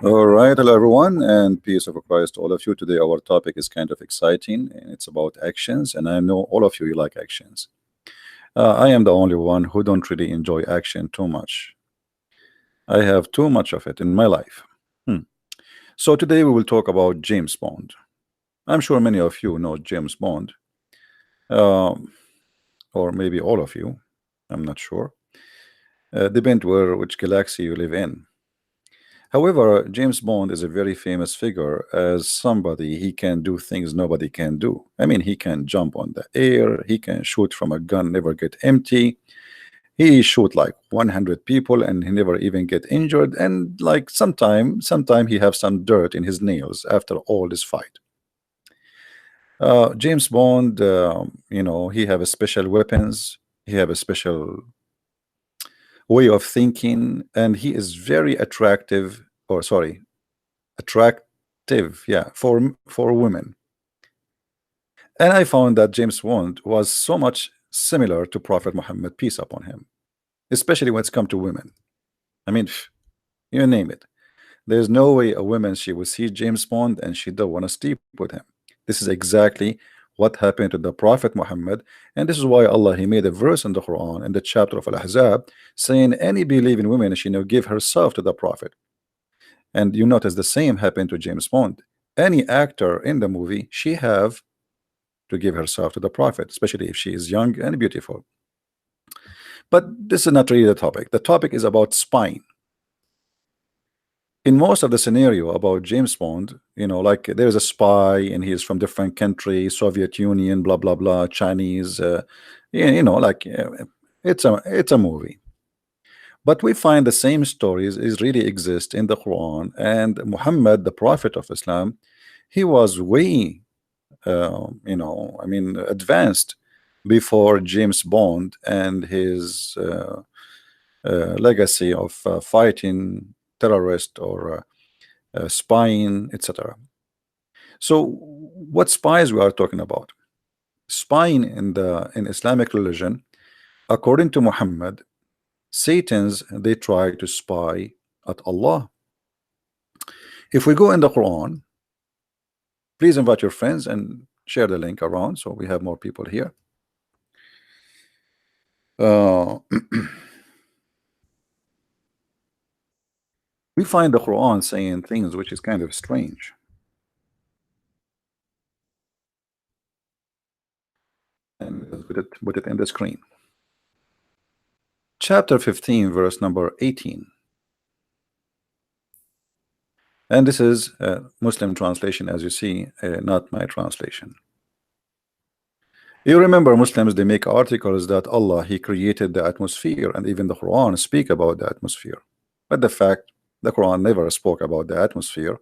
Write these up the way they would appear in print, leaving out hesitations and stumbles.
All right, hello everyone, and peace of Christ to all of you. Today, our topic is kind of exciting, and it's about actions. And I know all of you like actions. I am the only one who don't really enjoy action too much. I have too much of it in my life. Hmm. So today we will talk about James Bond. I'm sure many of you know James Bond, um, or maybe all of you. I'm not sure. Depend where which galaxy you live in. However, James Bond is a very famous figure as somebody he can do things nobody can do. I mean, he can jump on the air, he can shoot from a gun, never get empty. He shoot like 100 people and he never even get injured. And like sometime he have some dirt in his nails after all this fight. James Bond, he have a special weapons. He have a special way of thinking, and he is very attractive, or sorry, attractive, yeah, for women. And I found that James Bond was so much similar to Prophet Muhammad, peace upon him, especially when it's come to women. I mean, you name it. There's no way a woman she will see James Bond and she don't want to sleep with him. This is exactly what happened to the Prophet Muhammad, and this is why Allah He made a verse in the Quran in the chapter of Al-Ahzab saying any believing woman she give herself to the Prophet. And you notice the same happened to James Bond. Any actor in the movie, she have to give herself to the Prophet, especially if she is young and beautiful. But this is not really the topic. The topic is about spying. In most of the scenario about James Bond, like there's a spy and he's from different country, Soviet Union, blah blah blah, Chinese, like it's a movie. But we find the same stories is really exist in the Quran, and Muhammad, the Prophet of Islam, he was way, I mean, advanced before James Bond and his legacy of fighting terrorist or spying, etc. So, what spies we are talking about? Spying in Islamic religion, according to Muhammad, Satan's they try to spy at Allah. If we go in the Quran, please invite your friends and share the link around so we have more people here. Uh, we find the Quran saying things which is kind of strange. And let's put it in the screen. Chapter 15, verse number 18. And this is a Muslim translation, as you see, not my translation. You remember Muslims, they make articles that Allah, He created the atmosphere, and even the Quran speak about the atmosphere. But the fact, the Quran never spoke about the atmosphere.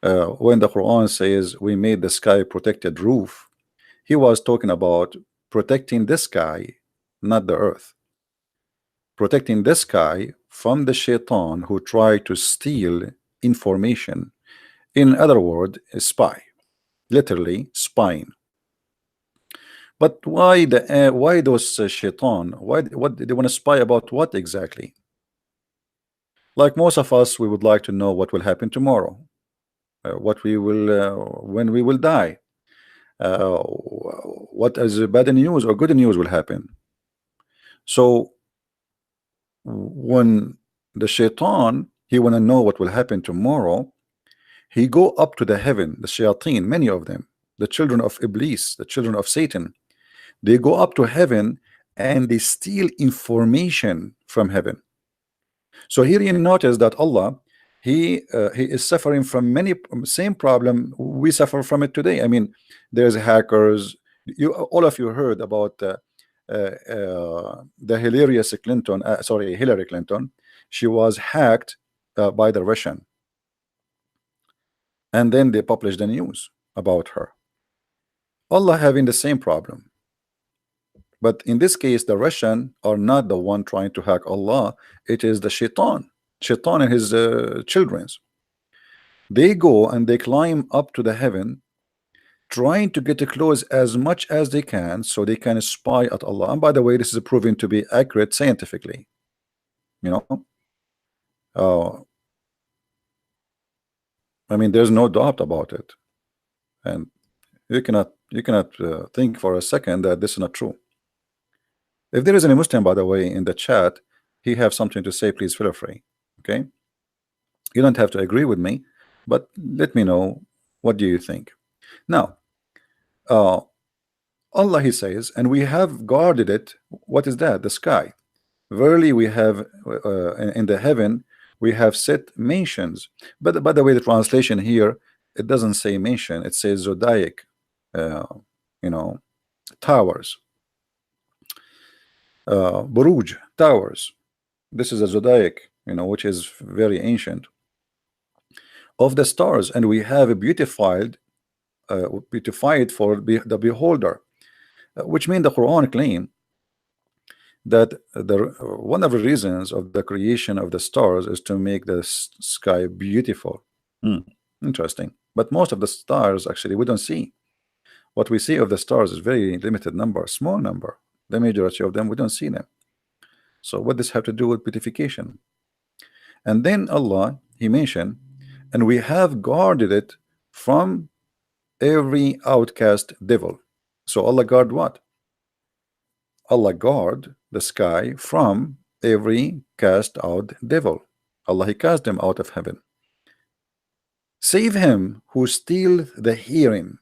When the Quran says we made the sky protected roof, He was talking about protecting the sky, not the earth. Protecting the sky from the shaitan who try to steal information. In other words, a spy, literally spying. But why those shaitan? What they want to spy about? What exactly? Like most of us, we would like to know what will happen tomorrow, what we will when we will die, what is bad news or good news will happen. So when the shaitan he want to know what will happen tomorrow, he go up to the heaven. The shayateen, many of them, the children of Iblis, the children of Satan, they go up to heaven and they steal information from heaven. So here you notice that Allah, he is suffering from many same problem we suffer from it today. I mean, there's hackers. You all of you heard about the hilarious Clinton, sorry, Hillary Clinton. She was hacked by the Russian, and then they published the news about her. Allah having the same problem. But in this case, the Russian are not the one trying to hack Allah. It is the shaitan and his children's. They go and they climb up to the heaven, trying to get close as much as they can so they can spy at Allah. And by the way, this is proven to be accurate scientifically. You know, uh, I mean, there's no doubt about it, and you cannot think for a second that this is not true. If there is any Muslim, by the way, in the chat, he have something to say, please feel free. Okay, you don't have to agree with me, but let me know what do you think. Now, uh, Allah, he says, and we have guarded it. What is that? The sky. Verily, we have in the heaven we have set mentions. But by the way, the translation here, it doesn't say mention. It says zodiac, uh, you know, towers, buruj, towers. This is a zodiac, which is very ancient of the stars, and we have beautified for the beholder, which means the Quran claim that one of the reasons of the creation of the stars is to make the sky beautiful. Hmm, interesting. But most of the stars actually we don't see. What we see of the stars is very limited number, small number. The majority of them we don't see them. So what does have to do with beautification? And then Allah, he mentioned, and we have guarded it from every outcast devil. So Allah guard what? Allah guard the sky from every cast out devil. Allah, he cast them out of heaven. Save him who steal the hearing.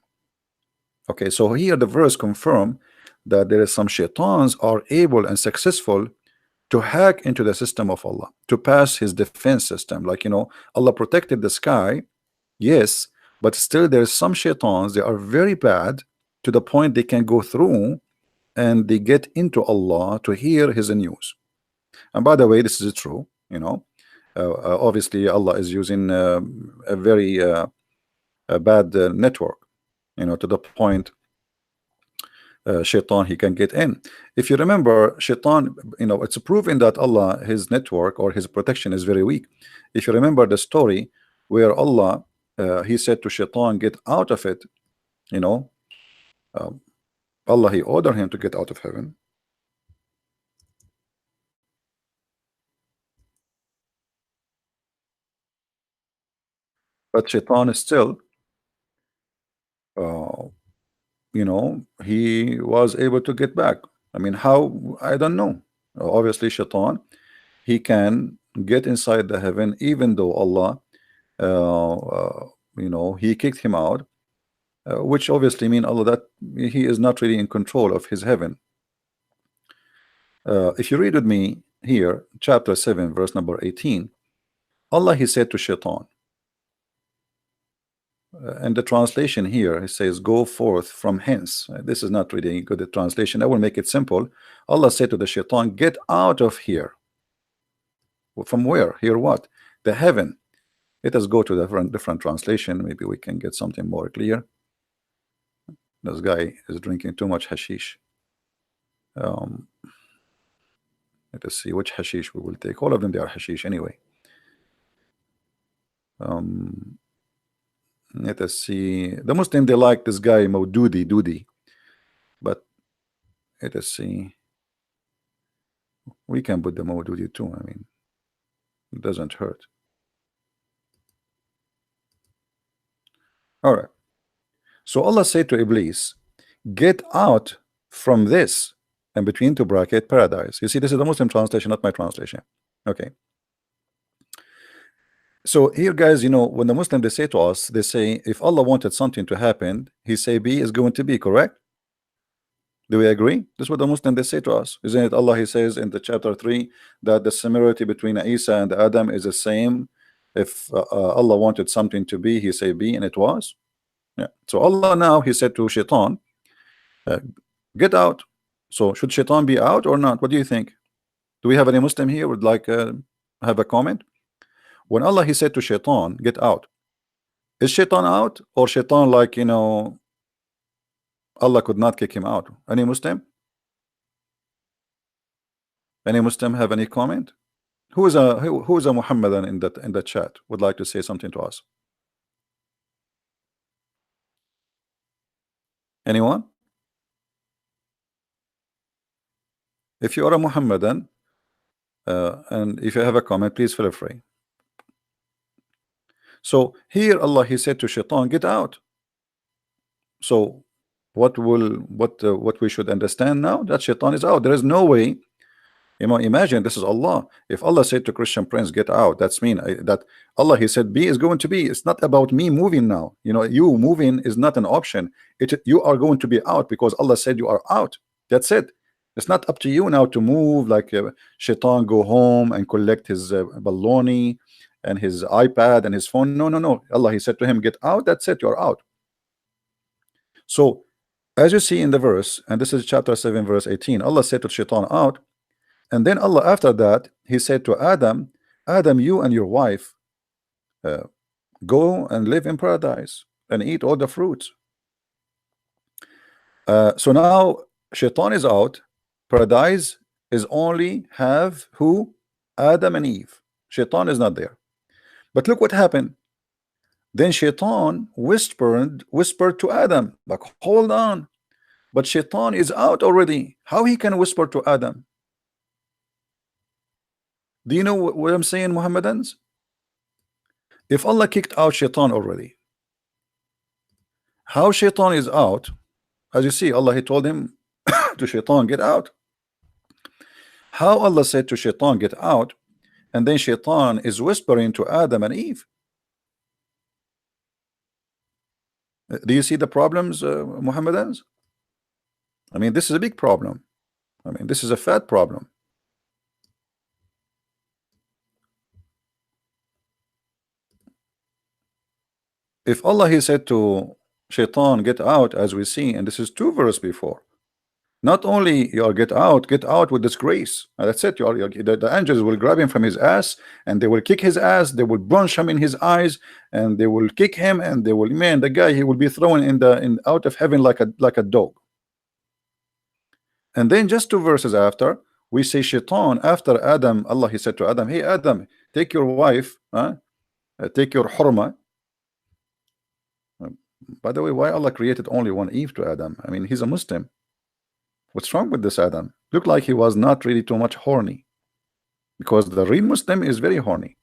Okay, so here the verse confirm that there is some shaitans are able and successful to hack into the system of Allah, to pass his defense system. Like, Allah protected the sky, yes, but still there's some shaitans, they are very bad to the point they can go through and they get into Allah to hear his news. And by the way, this is true, obviously Allah is using a very a bad network, to the point shaitan he can get in. If you remember, shaitan, it's proven that Allah, his network or his protection is very weak. If you remember the story where Allah he said to shaitan, get out of it, Allah, he ordered him to get out of heaven. But shaitan is still he was able to get back. I mean, how? I don't know. Obviously shaitan, he can get inside the heaven even though Allah he kicked him out, which obviously mean Allah that he is not really in control of his heaven. If you read with me here, chapter 7 verse number 18, Allah, he said to shaitan, and the translation here, it says, go forth from hence. This is not really a good translation. I will make it simple. Allah said to the shaitan, get out of here. From where? Here what? The heaven. Let us go to the different translation. Maybe we can get something more clear. This guy is drinking too much hashish. Let us see which hashish we will take. All of them, they are hashish anyway. Let us see. The Muslim, they like this guy Maududi, but let us see. We can put the Maududi too. I mean, it doesn't hurt. All right. So Allah said to Iblis, get out from this, and between two bracket paradise. You see, this is the Muslim translation, not my translation. Okay. So here, guys, when the Muslim they say to us, they say if Allah wanted something to happen, he say B is going to be, correct? Do we agree? This is what the Muslim they say to us. Isn't it Allah, he says in the chapter 3 that the similarity between Isa and Adam is the same. If Allah wanted something to be, he say be, and it was. Yeah. So Allah now, he said to shaitan, get out. So should shaitan be out or not? What do you think? Do we have any Muslim here would like have a comment? When Allah, he said to shaitan, get out, is shaitan out, or shaitan, like, Allah could not kick him out? Any Muslim? Any Muslim have any comment? Who is a Muhammadan in that chat would like to say something to us? Anyone? If you are a Muhammadan and if you have a comment, please feel free. So here Allah he said to Shaitan, get out. So what we should understand now, that Shaitan is out. There is no way. Imagine this is Allah. If Allah said to Christian Prince, get out, that's mean that Allah he said be is going to be. It's not about me moving now. You moving is not an option. You are going to be out because Allah said you are out. That's it. It's not up to you now to move like Shaitan go home and collect his baloney and his iPad and his phone. No, no, no. Allah he said to him, get out. That's it. You're out. So as you see in the verse, and this is chapter 7 verse 18, Allah said to Shaitan, out. And then Allah after that he said to Adam, Adam, you and your wife uh, go and live in paradise and eat all the fruits. So now Shaitan is out. Paradise is only have who? Adam and Eve. Shaitan is not there. But look what happened. Then Shaitan whispered to Adam, like, hold on, but Shaitan is out already. How he can whisper to Adam? Do you know what I'm saying, Muhammadans? If Allah kicked out Shaitan already, how Shaitan is out? As you see, Allah he told him to Shaitan, get out. How Allah said to Shaitan, get out, and then Shaitan is whispering to Adam and Eve. Do you see the problems, Muhammadans? I mean, this is a big problem. I mean, this is a fat problem. If Allah he said to Shaitan, get out, as we see, and this is 2 verses before, not only you are get out with disgrace. That's it. The angels will grab him from his ass and they will kick his ass. They will bunch him in his eyes and they will kick him and they will, man, the guy, he will be thrown out of heaven like a dog. And then just 2 verses after, we say Shaitan after Adam. Allah he said to Adam, hey Adam, take your wife, take your hurma. By the way, why Allah created only one Eve to Adam? I mean, he's a Muslim. What's wrong with this Adam? Looked like he was not really too much horny, because the real Muslim is very horny.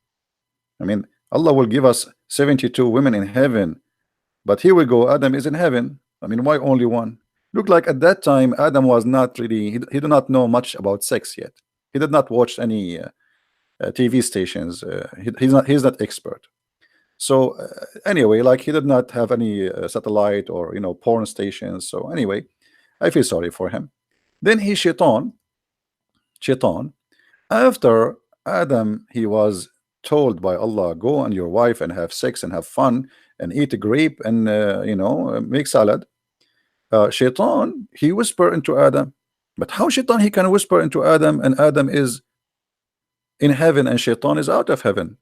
I mean, Allah will give us 72 women in heaven, but here we go, Adam is in heaven. I mean, why only one? Look like at that time Adam was not really, he did not know much about sex yet. He did not watch any TV stations. He's not expert. So anyway, like he did not have any satellite or porn stations. So anyway, I feel sorry for him. Then he Shaitan, after Adam, he was told by Allah, go and your wife and have sex and have fun and eat a grape and make salad. Shaitan, he whispered into Adam. But how Shaitan he can whisper into Adam and Adam is in heaven and Shaitan is out of heaven?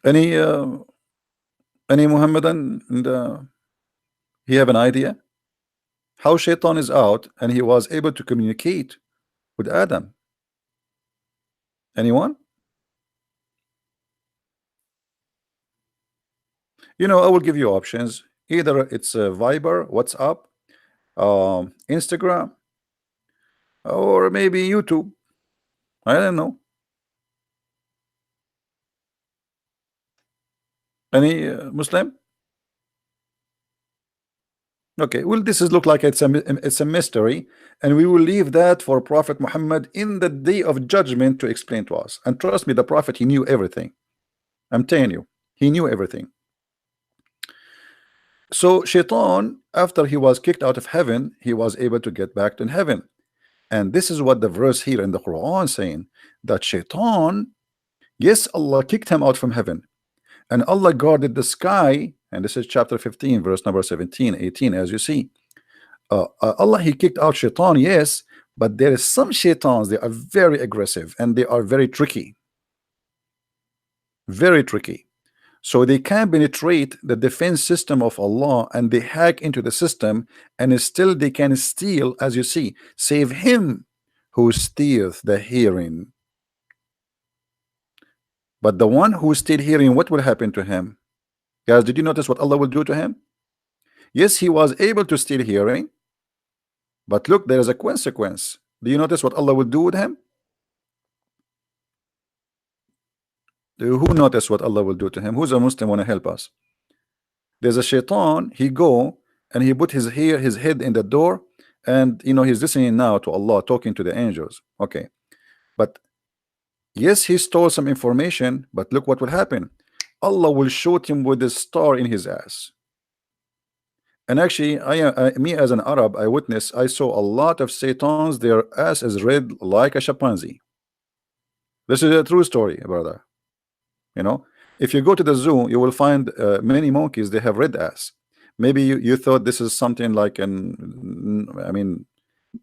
Any Muhammadan, and he have an idea how Shaitan is out and he was able to communicate with Adam? Anyone? I will give you options. Either it's Viber, WhatsApp, Instagram, or maybe YouTube. I don't know. Any Muslim? Okay, well, this is look like it's a mystery, and we will leave that for Prophet Muhammad in the day of judgment to explain to us. And trust me, the Prophet, he knew everything. I'm telling you, he knew everything. So Shaitan, after he was kicked out of heaven, he was able to get back to heaven. And this is what the verse here in the Quran saying, that Shaitan, yes, Allah kicked him out from heaven, and Allah guarded the sky. And this is chapter 15 verse number 17, 18, as you see. Allah he kicked out Shaitan, yes, but there is some Shaitans, they are very aggressive and they are very tricky, so they can penetrate the defense system of Allah and they hack into the system, and still they can steal, as you see, save him who steals the hearing. But the one who steals hearing, what will happen to him? Guys, did you notice what Allah will do to him? Yes, he was able to steal hearing, but look, there is a consequence. Do you notice what Allah will do with him? Who noticed what Allah will do to him? Who's a Muslim want to help us? There's a shaitan. He go and he put his head in the door, and he's listening now to Allah talking to the angels. Okay, but yes, he stole some information, but look what will happen. Allah will shoot him with a star in his ass. And actually, me as an Arab, I saw a lot of Satans, their ass is red like a chimpanzee. This is a true story, brother. If you go to the zoo, you will find many monkeys, they have red ass. Maybe you thought this is something like I mean,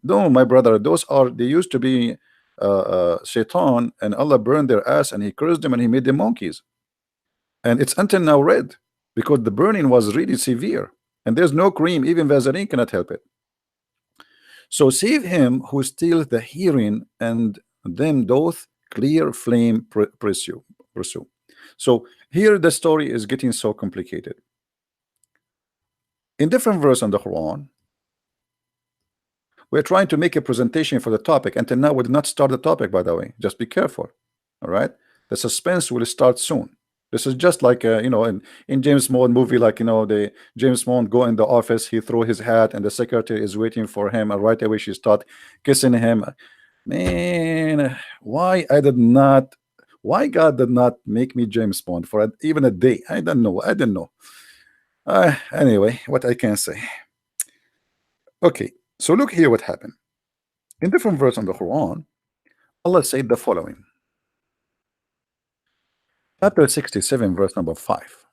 no, my brother, they used to be Shaitan, and Allah burned their ass and he cursed them and he made them monkeys. And it's until now red because the burning was really severe. And there's no cream, even Vaseline cannot help it. So save him who steals the hearing, and them doth clear flame pursue. So here the story is getting so complicated. In different verse in the Quran, we're trying to make a presentation for the topic. Until now, we did not start the topic, by the way. Just be careful. All right, the suspense will start soon. This is just like in James Bond movie, like the James Bond go in the office, he throw his hat, and the secretary is waiting for him, and right away she start kissing him. Man, why God did not make me James Bond for even a day? I don't know. Anyway, what I can say. Okay, so look here what happened. In different verse on the Quran, Allah said the following. Chapter 67, verse number 5.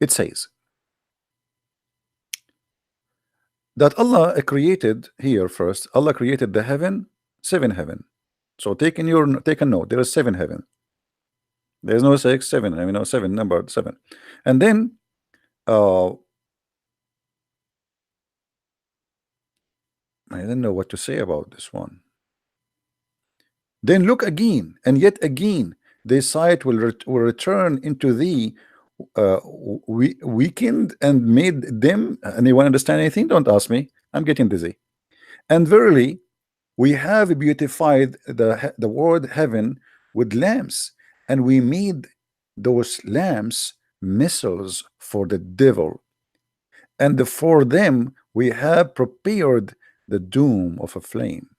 It says that Allah created here first. Allah created the heaven, 7 heaven. So take a note. There is 7 heaven. There's no 6, 7. I mean, no 7, number 7. And then I don't know what to say about this one. Then look again, and yet again, their sight will return into thee, weakened and made them. Anyone understand anything? Don't ask me. I'm getting dizzy. And verily, we have beautified the word heaven with lamps, and we made those lamps missiles for the devil, and for them we have prepared the doom of a flame.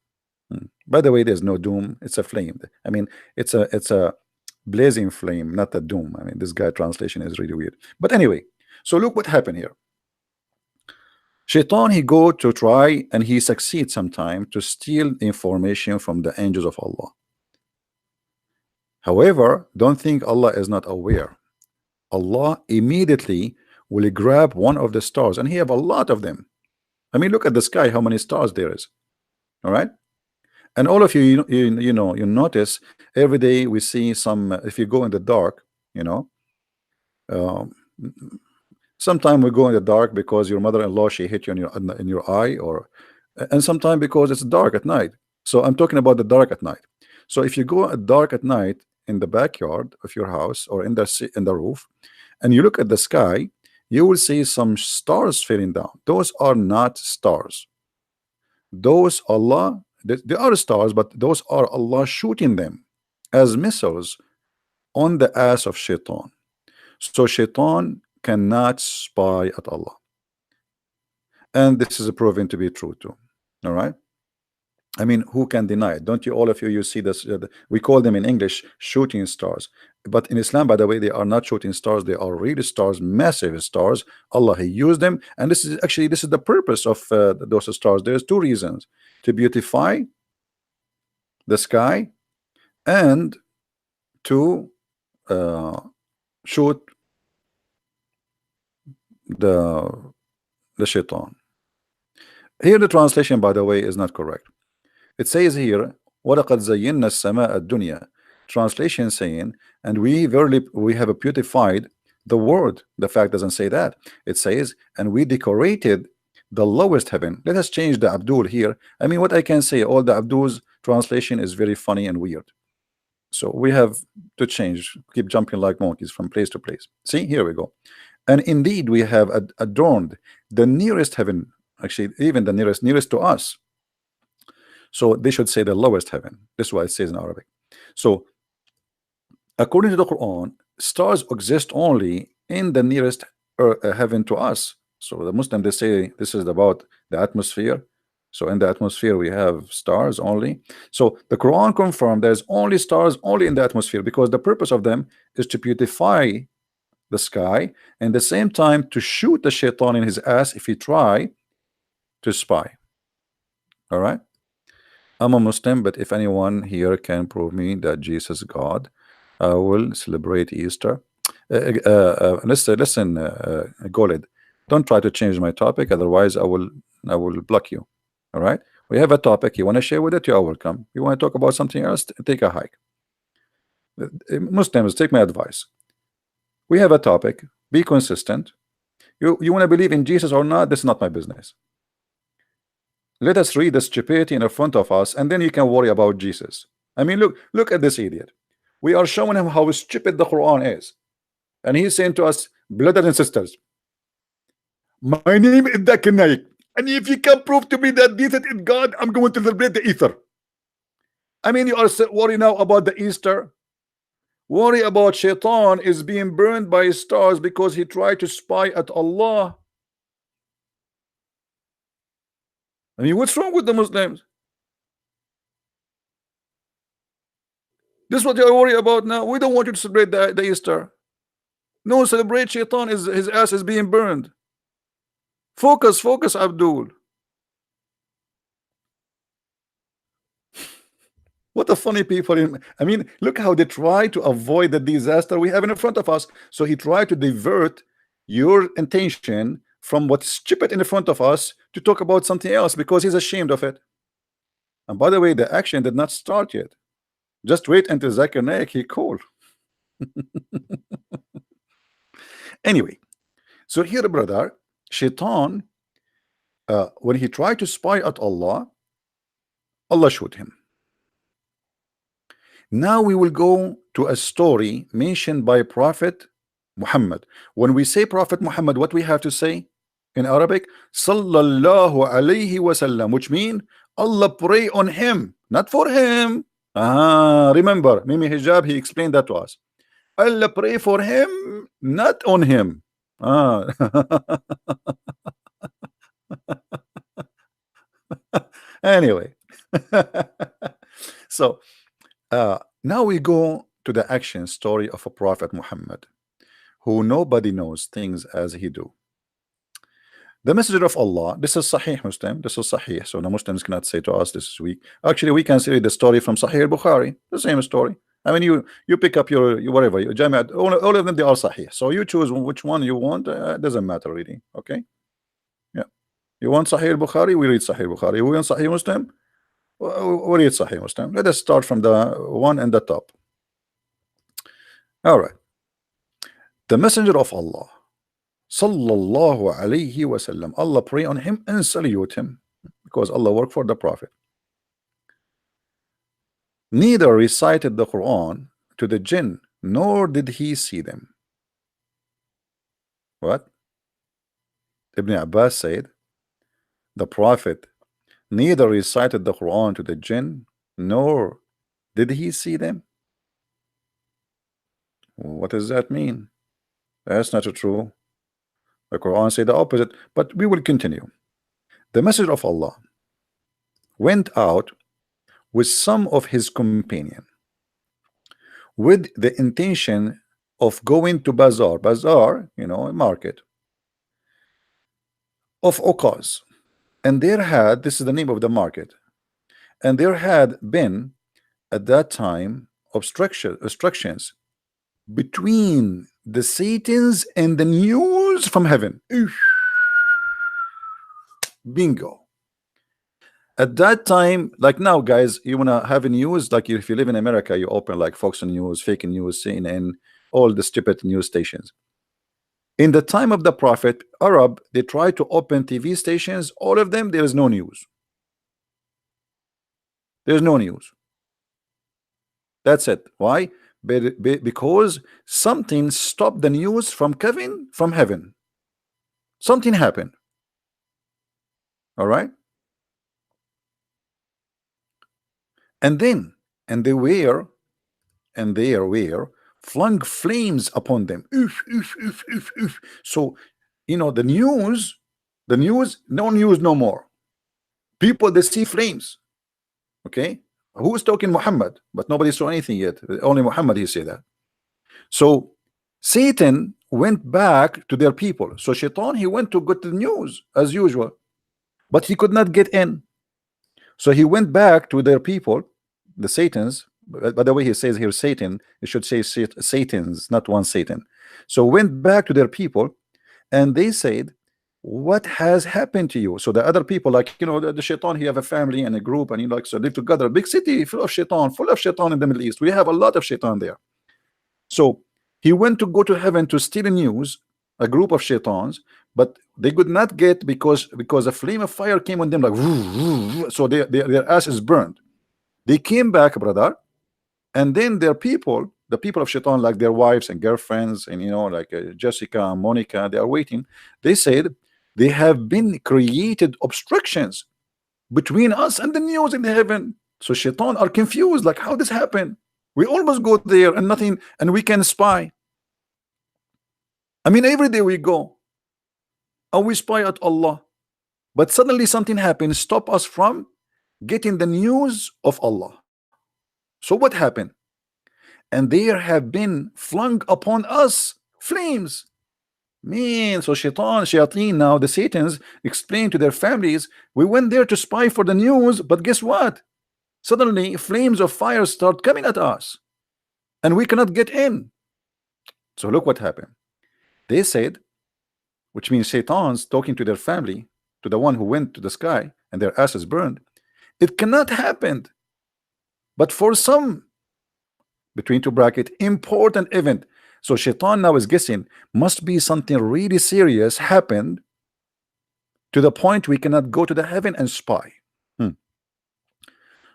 By the way, there's no doom, it's a flame. I mean, it's a blazing flame, not a doom. I mean, this guy translation is really weird. But anyway, so look what happened here. Shaitan, he go to try, and he succeeds sometime to steal information from the angels of Allah. However, don't think Allah is not aware. Allah immediately will grab one of the stars, and he have a lot of them. I mean, look at the sky, how many stars there is. All right. And all of you, you notice every day we see some. If you go in the dark, sometime we go in the dark because your mother-in-law, she hit you in your eye, and sometime because it's dark at night. So I'm talking about the dark at night. So if you go at dark at night in the backyard of your house or in the roof, and you look at the sky, you will see some stars falling down. Those are not stars. Those Allah. They are stars, but those are Allah shooting them as missiles on the ass of Shaitan. So Shaitan cannot spy at Allah. And this is proven to be true too. All right. I mean, who can deny it? Don't you, all of you see this? We call them in English shooting stars. But in Islam, by the way, they are not shooting stars. They are real stars, massive stars. Allah, he used them. And this is the purpose of those stars. There's 2 reasons: to beautify the sky and to shoot the Shaitan. Here the translation, by the way, is not correct. It says here, وَلَقَدْ زَيِّنَّا السَّمَاءَ الدُّنْيَا. Translation saying, and we have beautified the word. The fact doesn't say that. It says, and we decorated the lowest heaven. Let us change the Abdul here. I mean, what I can say, all the Abdul's translation is very funny and weird. So we have to change, keep jumping like monkeys from place to place. See, here we go. And indeed, we have adorned the nearest heaven, actually, even the nearest to us. So they should say the lowest heaven. This is what it says in Arabic. So According to the Quran, stars exist only in the nearest heaven to us. So the Muslim, they say this is about the atmosphere. So in the atmosphere we have stars only. So the Quran confirmed there's only stars only in the atmosphere, because the purpose of them is to beautify the sky, and at the same time to shoot the shaitan in his ass if he try to spy. All right. I'm a Muslim, but if anyone here can prove me that Jesus is God, I will celebrate Easter. Listen, Golid, don't try to change my topic, otherwise I will block you. All right. We have a topic. You want to share with it, you are welcome. You want to talk about something else, take a hike. Muslims, take my advice. We have a topic. Be consistent. You want to believe in Jesus or not? This is not my business. Let us read the stupidity in front of us, and then you can worry about Jesus. I mean, look at this idiot. We are showing him how stupid the Quran is, and he's saying to us, brothers and sisters, my name is Zakir Naik, and if you can prove to me that Jesus is God, I'm going to celebrate the Easter. I mean, you are worried now about the Easter. Worry about Shaitan is being burned by stars because he tried to spy at Allah. I mean, what's wrong with the Muslims? This is what you're worried about now. We don't want you to celebrate the Easter. No, celebrate Shaitan, is his ass is being burned. Focus, Abdul. What a funny people. I mean, look how they try to avoid the disaster we have in front of us. So he tried to divert your attention from what's stupid in front of us to talk about something else because he's ashamed of it. And by the way, the action did not start yet. Just wait until Zakir Naik he called. Anyway, so here, brother, Shaitan, when he tried to spy at Allah, Allah showed him. Now we will go to a story mentioned by Prophet Muhammad. When we say Prophet Muhammad, what we have to say in Arabic? Sallallahu alayhi wasallam, which means Allah pray on him, not for him. Remember, Mimi Hijab, he explained that to us. Allah pray for him, not on him. Anyway, so now we go to the action story of a Prophet Muhammad, who nobody knows things as he do. The messenger of Allah, this is Sahih Muslim, this is Sahih, so the Muslims cannot say to us this is weak. Actually, we can say the story from Sahih Bukhari, the same story. I mean, you pick up your whatever, your Jamiat, all of them, they are Sahih. So you choose which one you want, doesn't matter really, okay? Yeah. You want Sahih Bukhari, we read Sahih Bukhari. You want Sahih Muslim, we read Sahih Muslim. Let us start from the one in the top. All right. The messenger of Allah, sallallahu alayhi wasallam, Allah pray on him and salute him, because Allah worked for the Prophet, neither recited the Quran to the jinn, nor did he see them. What? Ibn Abbas said, the Prophet neither recited the Quran to the jinn, nor did he see them. What does that mean? That's not true. The Quran said the opposite, but we will continue. The messenger of Allah went out with some of his companion with the intention of going to bazaar, you know, a market of Uqaz, and there had, this is the name of the market, and there had been at that time obstructions between the Satans and the news from heaven. Bingo. At that time, like now, guys, you wanna have a news, like if you live in America, you open like Fox News, fake news, CNN, all the stupid news stations. In the time of the Prophet, Arab, they tried to open TV stations, all of them, there is no news. There's no news. That's it. Why? Because something stopped the news from coming from heaven. Something happened. All right. And then, and they were flung flames upon them. Oof, oof, oof, oof, oof. So, the news, no news no more. People, they see flames. Okay, who is talking? Muhammad, but nobody saw anything yet. Only Muhammad he say that. So Satan went back to their people. So Shaitan, he went to get the news as usual, but he could not get in. So he went back to their people, the Satans. By the way, he says here Satan. It should say Satans, not one Satan. So went back to their people, and they said, "What has happened to you?" So the other people, like the Shaitan, he have a family and a group, and he likes to live together. A big city full of Shaitan in the Middle East. We have a lot of Shaitan there. So he went to go to heaven to steal news, a group of Shaitans, but they could not get because a flame of fire came on them like so their ass is burned. They came back, brother, and then their people, the people of Shaitan, like their wives and girlfriends, and like Jessica and Monica, they are waiting. They said they have been created obstructions between us and the news in heaven. So Shaitan are confused, like how this happened. We almost go there and nothing, and we can spy. I mean, every day we go and we spy at Allah, but suddenly something happens, stop us from getting the news of Allah. So what happened? And there have been flung upon us flames. Man, so shayateen now, the Satans explain to their families, we went there to spy for the news, but guess what? Suddenly flames of fire start coming at us, and we cannot get in. So look what happened. They said, which means Shaitans talking to their family, to the one who went to the sky and their asses burned, it cannot happen. But for some, between two bracket, important event. So Shaitan now is guessing, must be something really serious happened to the point we cannot go to the heaven and spy.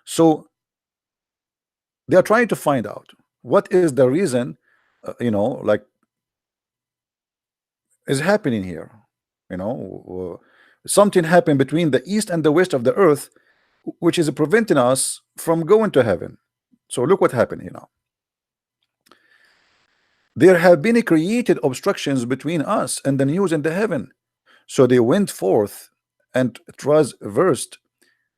So they are trying to find out what is the reason, like is happening here. Something happened between the east and the west of the earth, which is preventing us from going to heaven. So look what happened here now. There have been created obstructions between us and the news in the heaven. So they went forth and traversed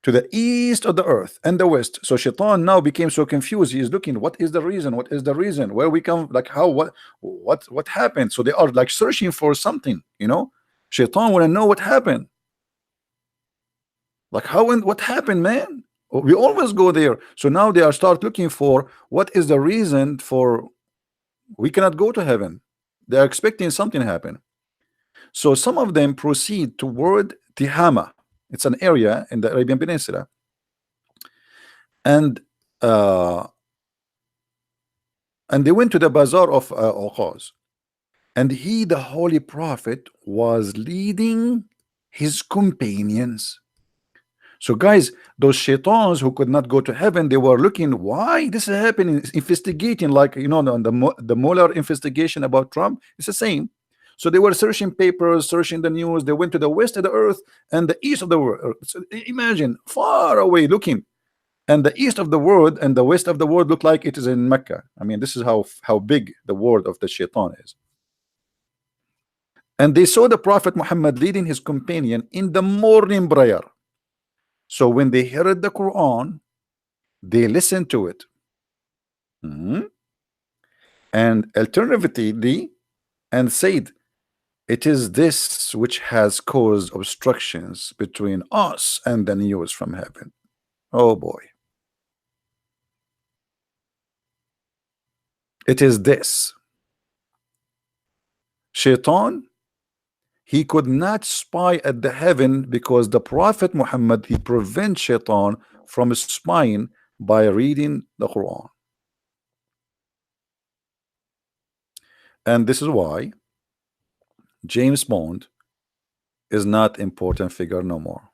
to the east of the earth and the west. So Shaitan now became so confused. He is looking, what is the reason? What is the reason? Where we come, like how, what happened? So they are like searching for something, Shaitan want to know what happened. Like how and what happened, man? We always go there. So now they are start looking for what is the reason for we cannot go to heaven. They are expecting something happen. So some of them proceed toward Tihama. It's an area in the Arabian Peninsula, and they went to the bazaar of Uqaz, and he, the holy prophet, was leading his companions. So guys, those shaitans who could not go to heaven, they were looking why this is happening, investigating, like the Mueller investigation about Trump. It's the same. So they were searching papers, searching the news. They went to the west of the earth and the east of the world. So imagine, far away looking, and the east of the world and the west of the world look like it is in Mecca. I mean, this is how big the world of the shaitan is. And they saw the Prophet Muhammad leading his companion in the morning prayer. So when they heard the Quran, they listened to it. And alternatively, and said, it is this which has caused obstructions between us and the news from heaven. Oh boy. It is this. Shaitan, he could not spy at the heaven because the Prophet Muhammad, he prevents Shaitan from spying by reading the Quran. And this is why James Bond is not important figure no more.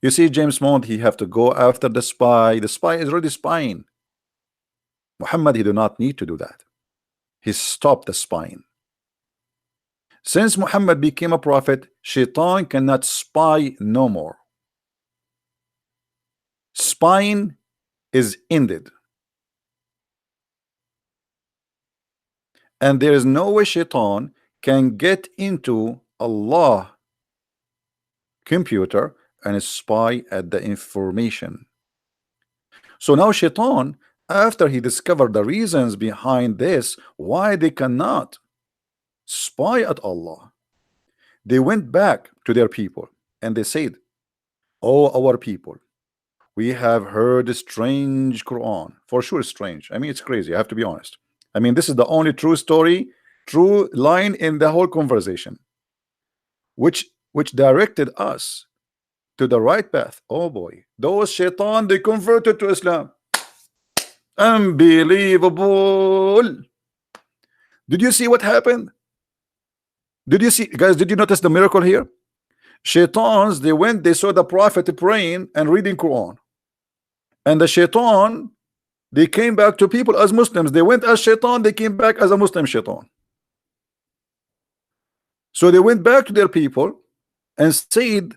You see, James Bond, he have to go after the spy. The spy is already spying. Muhammad, he do not need to do that. He stopped the spying. Since Muhammad became a prophet, Shaitan cannot spy no more. Spying is ended. And there is no way shaitan can get into Allah computer and spy at the information. So now shaitan, after he discovered the reasons behind this, why they cannot spy at Allah, they went back to their people and they said, "Oh, our people, we have heard a strange Quran." For sure, strange. I mean, it's crazy. I have to be honest. I mean, this is the only true story, true line in the whole conversation, which directed us to the right path. Oh boy, those shaitan, they converted to Islam. Unbelievable. Did you see what happened? Did you see, guys? Did you notice the miracle here? Shaitans, they went, they saw the prophet praying and reading Quran, and the shaitan, they came back to people as Muslims. They went as shaitan, they came back as a Muslim shaitan. So they went back to their people and said,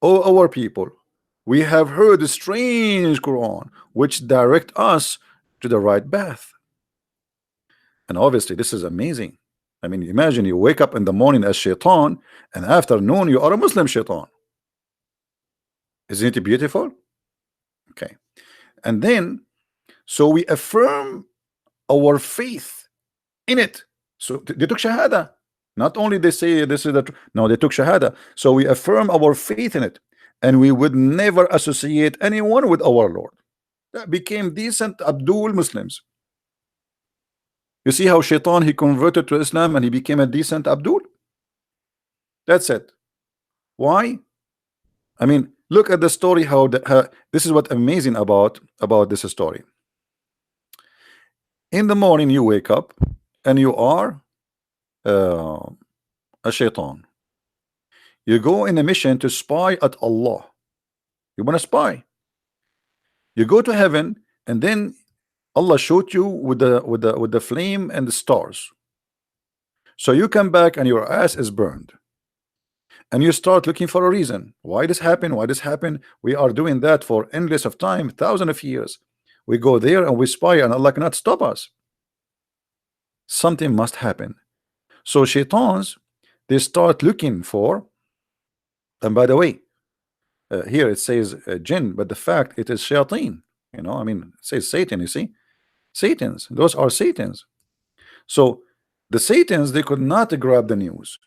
"Oh, our people, we have heard a strange Quran which direct us to the right path." And obviously this is amazing. I mean, imagine you wake up in the morning as shaitan, and afternoon you are a Muslim shaitan. Isn't it beautiful? Okay. And then, so we affirm our faith in it. So they took shahada. Not only they say this is the no, they took shahada. So we affirm our faith in it, and we would never associate anyone with our Lord. That became decent Abdul Muslims. You see how shaitan, he converted to Islam and he became a decent Abdul. That's it. Why? I mean, look at the story. How this is what amazing about this story. In the morning you wake up and you are a shaitan. You go in a mission to spy at Allah. You want to spy. You go to heaven, and then Allah showed you with the flame and the stars. So you come back and your ass is burned. And you start looking for a reason. Why this happened? Why this happened? We are doing that for endless of time, thousands of years. We go there and we spy, and Allah cannot stop us. Something must happen. So shaitans, they start looking for, and by the way, here it says jinn, but the fact it is shayateen. You know, I mean, it says Satan, you see? Satans, those are Satans. So the Satans, they could not grab the news.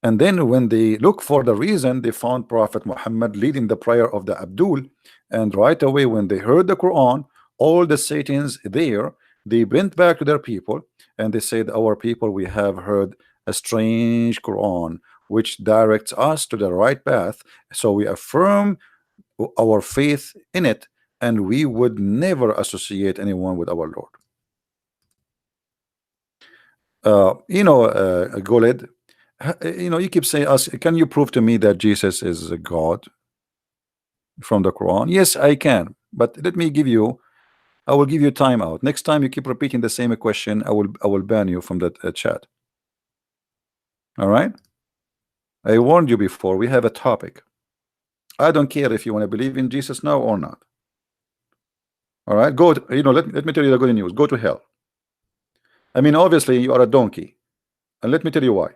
And then when they look for the reason, they found Prophet Muhammad leading the prayer of the Abdul. And right away, when they heard the Quran, all the Satans there, they went back to their people and they said, "Our people, we have heard a strange Quran which directs us to the right path. So we affirm our faith in it, and we would never associate anyone with our Lord." Goled, you keep saying us, can you prove to me that Jesus is a God from the Quran? Yes, I can, but let me give you, I will give you time out. Next time you keep repeating the same question, I will ban you from that chat. All right, I warned you before. We have a topic. I don't care if you want to believe in Jesus now or not. All right, go to, let me tell you the good news. Go to hell. I mean, obviously you are a donkey, and let me tell you why.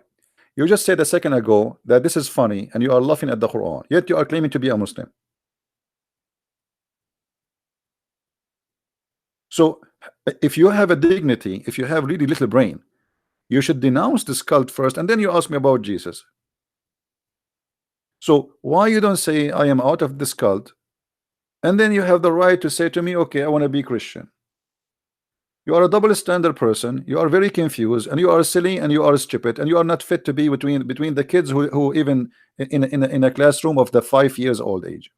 You just said a second ago that this is funny and you are laughing at the Quran, yet you are claiming to be a Muslim. So if you have a dignity, if you have really little brain, you should denounce this cult first, and then you ask me about Jesus. So why you don't say I am out of this cult, and then you have the right to say to me, okay, I want to be Christian. You are a double standard person. You are very confused, and you are silly, and you are stupid, and you are not fit to be between the kids who even in a classroom of the 5 years old age.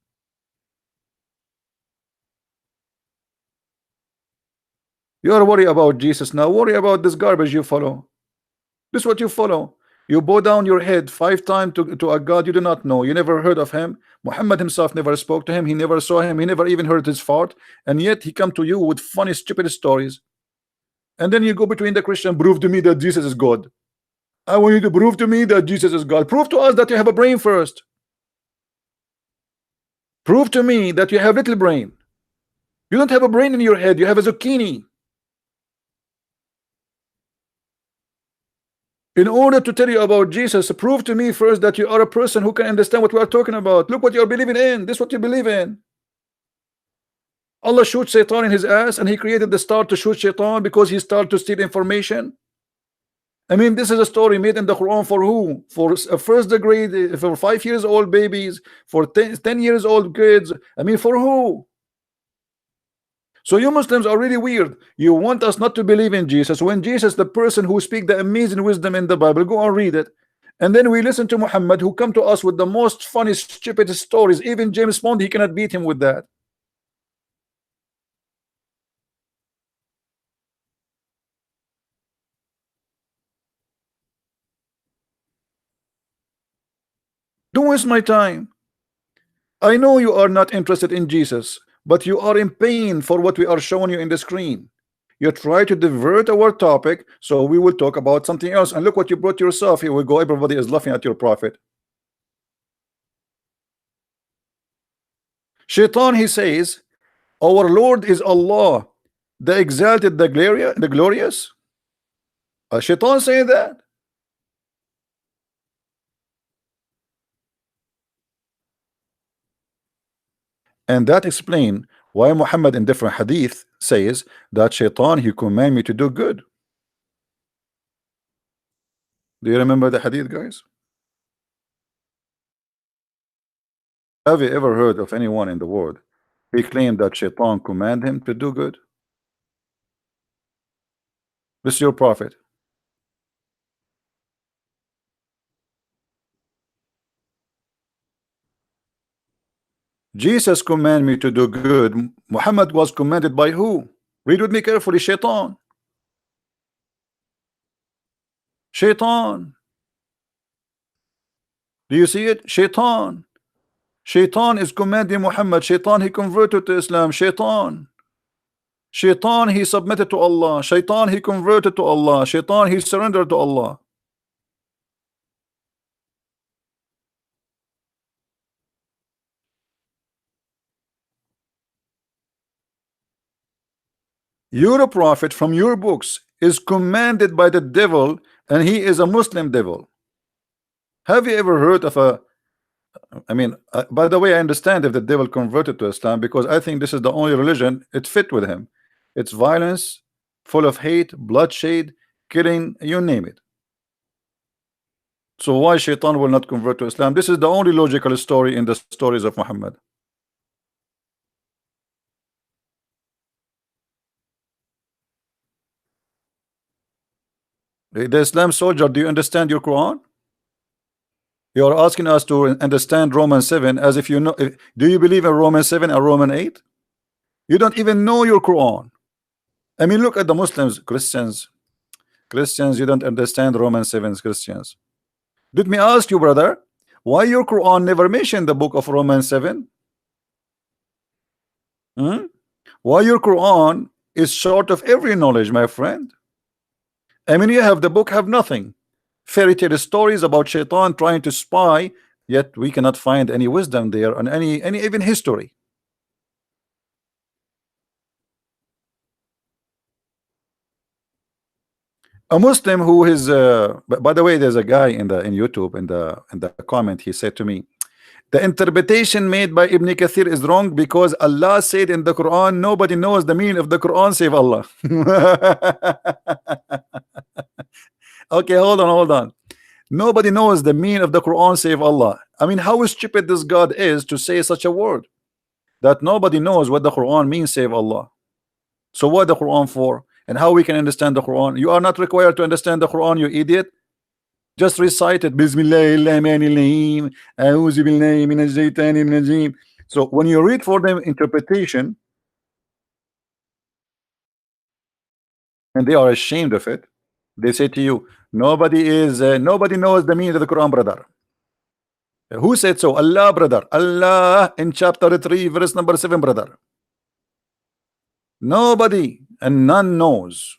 You are worried about Jesus now. Worry about this garbage you follow. This is what you follow. You bow down your head 5 times to a God you do not know. You never heard of him. Muhammad himself never spoke to him. He never saw him. He never even heard his fart. And yet he come to you with funny, stupid stories. And then you go between the Christian, prove to me that Jesus is God. I want you to prove to me that Jesus is God. Prove to us that you have a brain first. Prove to me that you have little brain. You don't have a brain in your head. You have a zucchini. In order to tell you about Jesus, prove to me first that you are a person who can understand what we are talking about. Look what you are believing in. This is what you believe in. Allah shoots Shaitan in his ass, and he created the star to shoot Shaitan because he started to steal information. I mean, this is a story made in the Quran for who? For a first degree, for 5 years old babies, for 10 years old kids. I mean, for who? So you Muslims are really weird. You want us not to believe in Jesus when Jesus, the person who speaks the amazing wisdom in the Bible, go and read it. And then we listen to Muhammad, who come to us with the most funny, stupid stories. Even James Bond, he cannot beat him with that. Don't waste my time. I know you are not interested in Jesus, but you are in pain for what we are showing you in the screen. You try to divert our topic, so we will talk about something else. And look what you brought yourself. Here we go. Everybody is laughing at your prophet. Shaitan, he says, our Lord is Allah, the exalted, the glorious. Shaitan saying that. And that explain why Muhammad in different hadith says that Shaitan, he command me to do good. Do you remember the hadith, guys? Have you ever heard of anyone in the world he claimed that Shaitan command him to do good? This is your prophet. Jesus command me to do good. Muhammad was commanded by who? Read with me carefully. Shaitan. Shaitan. Do you see it? Shaitan. Shaitan is commanding Muhammad. Shaitan, he converted to Islam. Shaitan. Shaitan, he submitted to Allah. Shaitan, he converted to Allah. Shaitan, he surrendered to Allah. Your prophet from your books is commanded by the devil, and he is a Muslim devil. Have you ever heard of a I mean, by the way, I understand if the devil converted to Islam, because I think this is the only religion it fit with him. It's violence, full of hate, bloodshed, killing, you name it. So why Shaitan will not convert to Islam? This is the only logical story in the stories of Muhammad. The Islam soldier, do you understand your Quran? You are asking us to understand Romans 7 as if you know. Do you believe in Romans 7 and Romans 8? You don't even know your Quran. I mean, look at the Muslims, Christians, you don't understand Romans 7, Christians. Let me ask you, brother, why your Quran never mentioned the book of Romans 7? Why your Quran is short of every knowledge, my friend? I mean, you have the book, have nothing. Fairy tale stories about Shaitan trying to spy, yet we cannot find any wisdom there on any even history. A Muslim who is by the way, there's a guy in YouTube in the comment, he said to me, the interpretation made by Ibn Kathir is wrong because Allah said in the Quran nobody knows the meaning of the Quran save Allah. Okay, hold on. Nobody knows the meaning of the Quran save Allah. I mean, how stupid this God is to say such a word, that nobody knows what the Quran means save Allah. So what the Quran for? And how we can understand the Quran? You are not required to understand the Quran, you idiot. Just recite it. Bismillahirrahmanirrahim. A'udhu billahi minash shaitanir rajim. So when you read for them interpretation, and they are ashamed of it, they say to you, nobody knows the meaning of the Quran, brother. Who said so? Allah, brother. Allah in chapter 3, verse number 7, brother. Nobody and none knows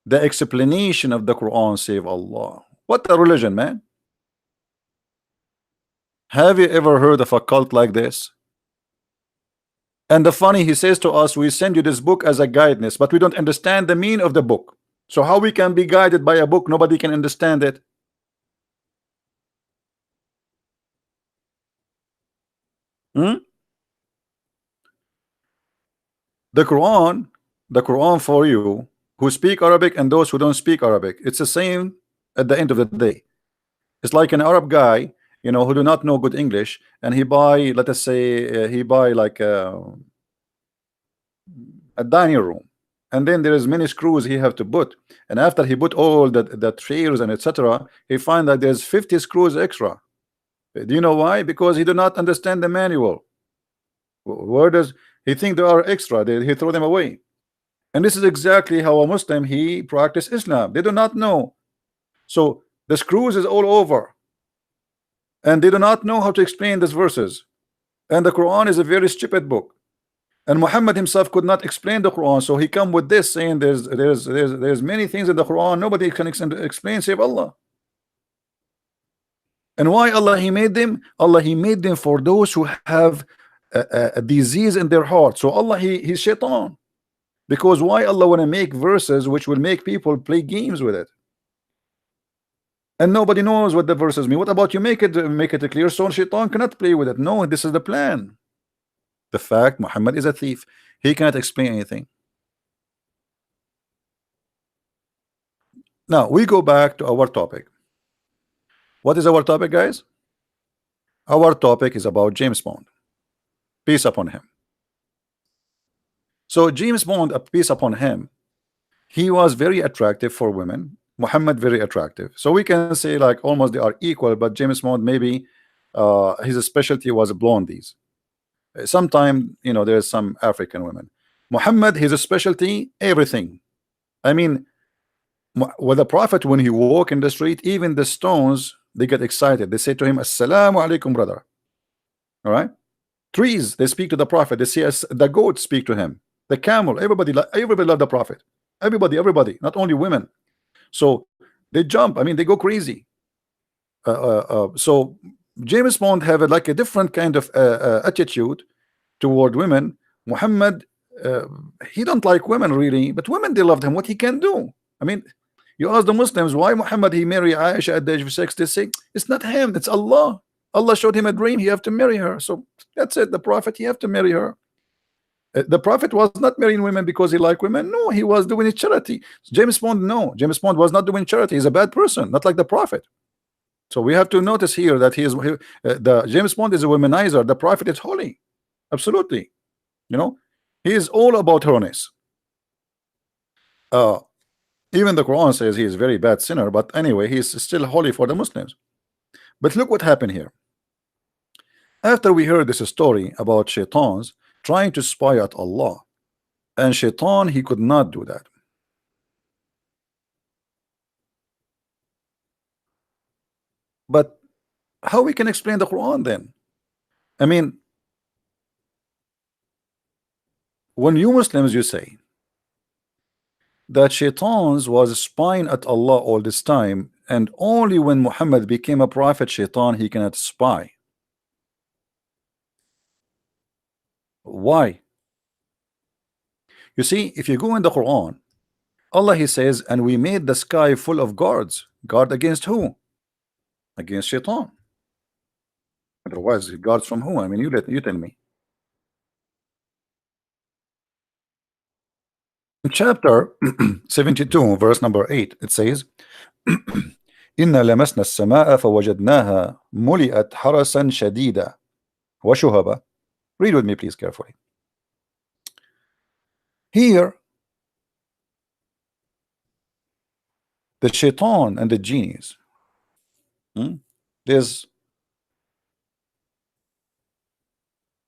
the explanation of the Quran save Allah. What a religion, man. Have you ever heard of a cult like this? And the funny, he says to us, we send you this book as a guidance, but we don't understand the meaning of the book. So how we can be guided by a book nobody can understand it? Hmm? The Quran, the Quran for you who speak Arabic and those who don't speak Arabic, it's the same at the end of the day. It's like an Arab guy, you know, who do not know good English, and he buy, let us say, he buy like a dining room, and then there is many screws he have to put, and after he put all the chairs and etc., he find that there's 50 screws extra. Do you know why? Because he do not understand the manual. Where does he think there are extra? He throw them away. And this is exactly how a Muslim he practice Islam. They do not know. So the screws is all over, and they do not know how to explain these verses. And the Quran is a very stupid book. And Muhammad himself could not explain the Quran, so he come with this saying there's many things in the Quran nobody can explain save Allah. And why Allah he made them? Allah he made them for those who have a disease in their heart. So Allah he's shaitan. Because why Allah want to make verses which will make people play games with it? And nobody knows what the verses mean. What about you make it clear so shaitan cannot play with it? No, this is the plan. The fact Muhammad is a thief. He cannot explain anything. Now we go back to our topic. What is our topic, guys? Our topic is about James Bond. Peace upon him. So James Bond, a peace upon him, he was very attractive for women. Muhammad very attractive. So we can say like almost they are equal, but James Bond maybe his specialty was blondies. Sometime you know there's some African women. Muhammad his specialty everything. I mean, with the Prophet when he walk in the street, even the stones they get excited. They say to him, "Assalamu alaikum, brother." All right. Trees they speak to the Prophet. They see us. The goats speak to him. The camel. Everybody love the Prophet. Everybody, not only women. So they jump. I mean, they go crazy. So James Bond have like a different kind of attitude toward women. Muhammad, he don't like women really, but women they loved him. What he can do? I mean, you ask the Muslims why Muhammad he marry Aisha at the age of 6. They say it's not him, it's Allah. Allah showed him a dream. He have to marry her. So that's it. The Prophet he have to marry her. The Prophet was not marrying women because he liked women. No, he was doing it charity. James Bond, no, James Bond was not doing charity. He's a bad person, not like the Prophet. So we have to notice here that the James Bond is a womanizer. The Prophet is holy, absolutely. You know, he is all about holiness. Even the Quran says he is a very bad sinner, but anyway, he is still holy for the Muslims. But look what happened here. After we heard this story about shaitans trying to spy at Allah, and shaitan he could not do that. But how we can explain the Quran then? I mean, when you Muslims you say that shaitans was spying at Allah all this time, and only when Muhammad became a prophet, shaitan he cannot spy. Why? You see, if you go in the Quran, Allah he says, and we made the sky full of guards. Guard against who? Against shaitan. Otherwise, guards from who? I mean, you tell me. In chapter 72, verse number 8, it says, إنا لمسنا السماء فوجدناها ملئت حرسا شديدا وشهبا. Read with me, please, carefully. Here, the shaitan and the genies, there's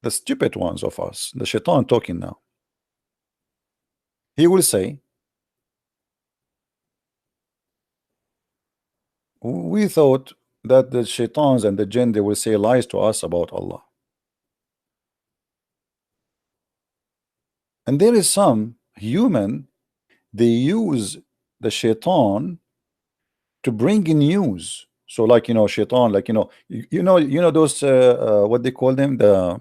the stupid ones of us, the shaitan talking now. He will say, we thought that the shaitans and the jinn, they will say lies to us about Allah. And there is some human, they use the shaitan to bring in news. So like, you know, shaitan, like, you know those what they call them, the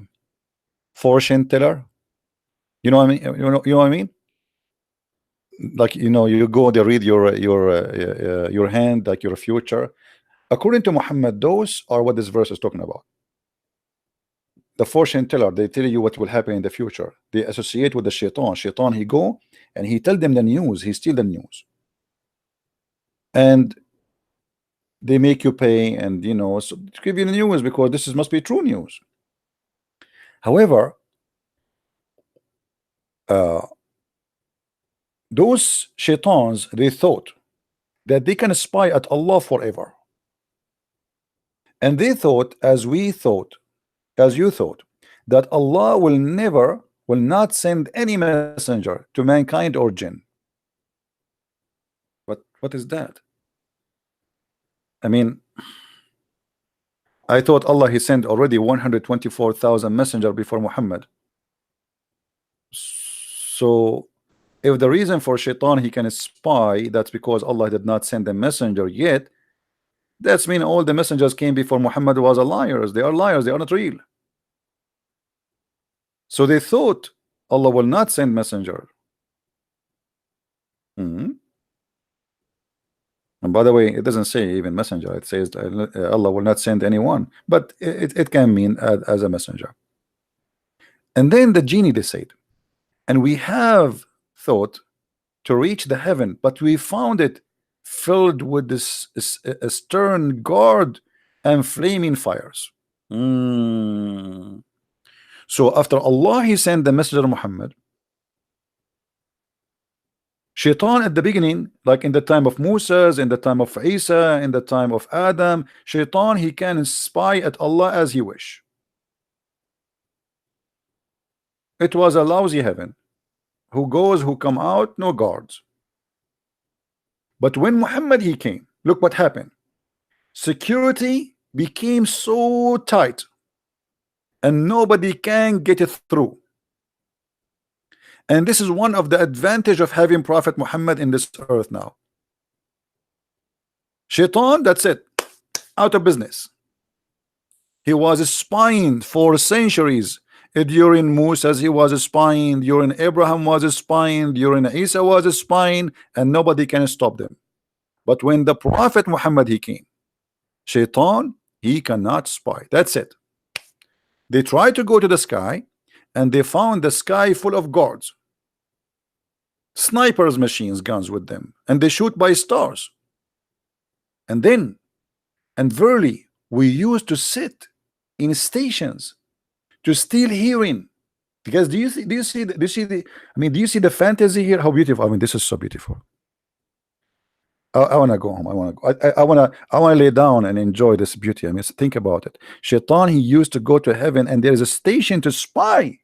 fortune teller. You know what I mean? You know what I mean? like, you go they read your hand, like your future. According to Muhammad, those are what this verse is talking about. The fortune teller, they tell you what will happen in the future. They associate with the shaitan. He go and he tell them the news, he steal the news, and they make you pay, and so to give you the news because this is must be true news. However, uh, those shaitans, they thought that they can spy at Allah forever, and they thought, as you thought, that Allah will not send any messenger to mankind or jinn. But what is that? I mean, I thought Allah, he sent already 124,000 messenger before Muhammad. So if the reason for shaitan he can spy, that's because Allah did not send a messenger yet, that's mean all the messengers came before Muhammad was a liars. They are liars, they are not real. So they thought Allah will not send messenger. And by the way, it doesn't say even messenger, it says Allah will not send anyone, but it can mean as a messenger. And then the genie, they said, and we have thought to reach the heaven, but we found it filled with this a stern guard and flaming fires. So after Allah, he sent the messenger Muhammad, shaitan at the beginning, like in the time of Moses, in the time of Isa, in the time of Adam, shaitan, he can spy at Allah as he wish. It was a lousy heaven, who goes, who come out, no guards. But when Muhammad he came, look what happened. Security became so tight and nobody can get it through. And this is one of the advantage of having Prophet Muhammad in this earth now. Shaitan, that's it, out of business. He was spying for centuries. During Moses he was spying, during Abraham was spying, during Isa was spying, and nobody can stop them. But when the Prophet Muhammad he came, shaitan, he cannot spy. That's it. They tried to go to the sky and they found the sky full of guards, snipers, machines, guns with them, and they shoot by stars. And verily we used to sit in stations to steal hearing. Because do you see the I mean, do you see the fantasy here? How beautiful. I mean, this is so beautiful. I want to go home. I want to lay down and enjoy this beauty. I mean, think about it. Shaitan, he used to go to heaven and there is a station to spy.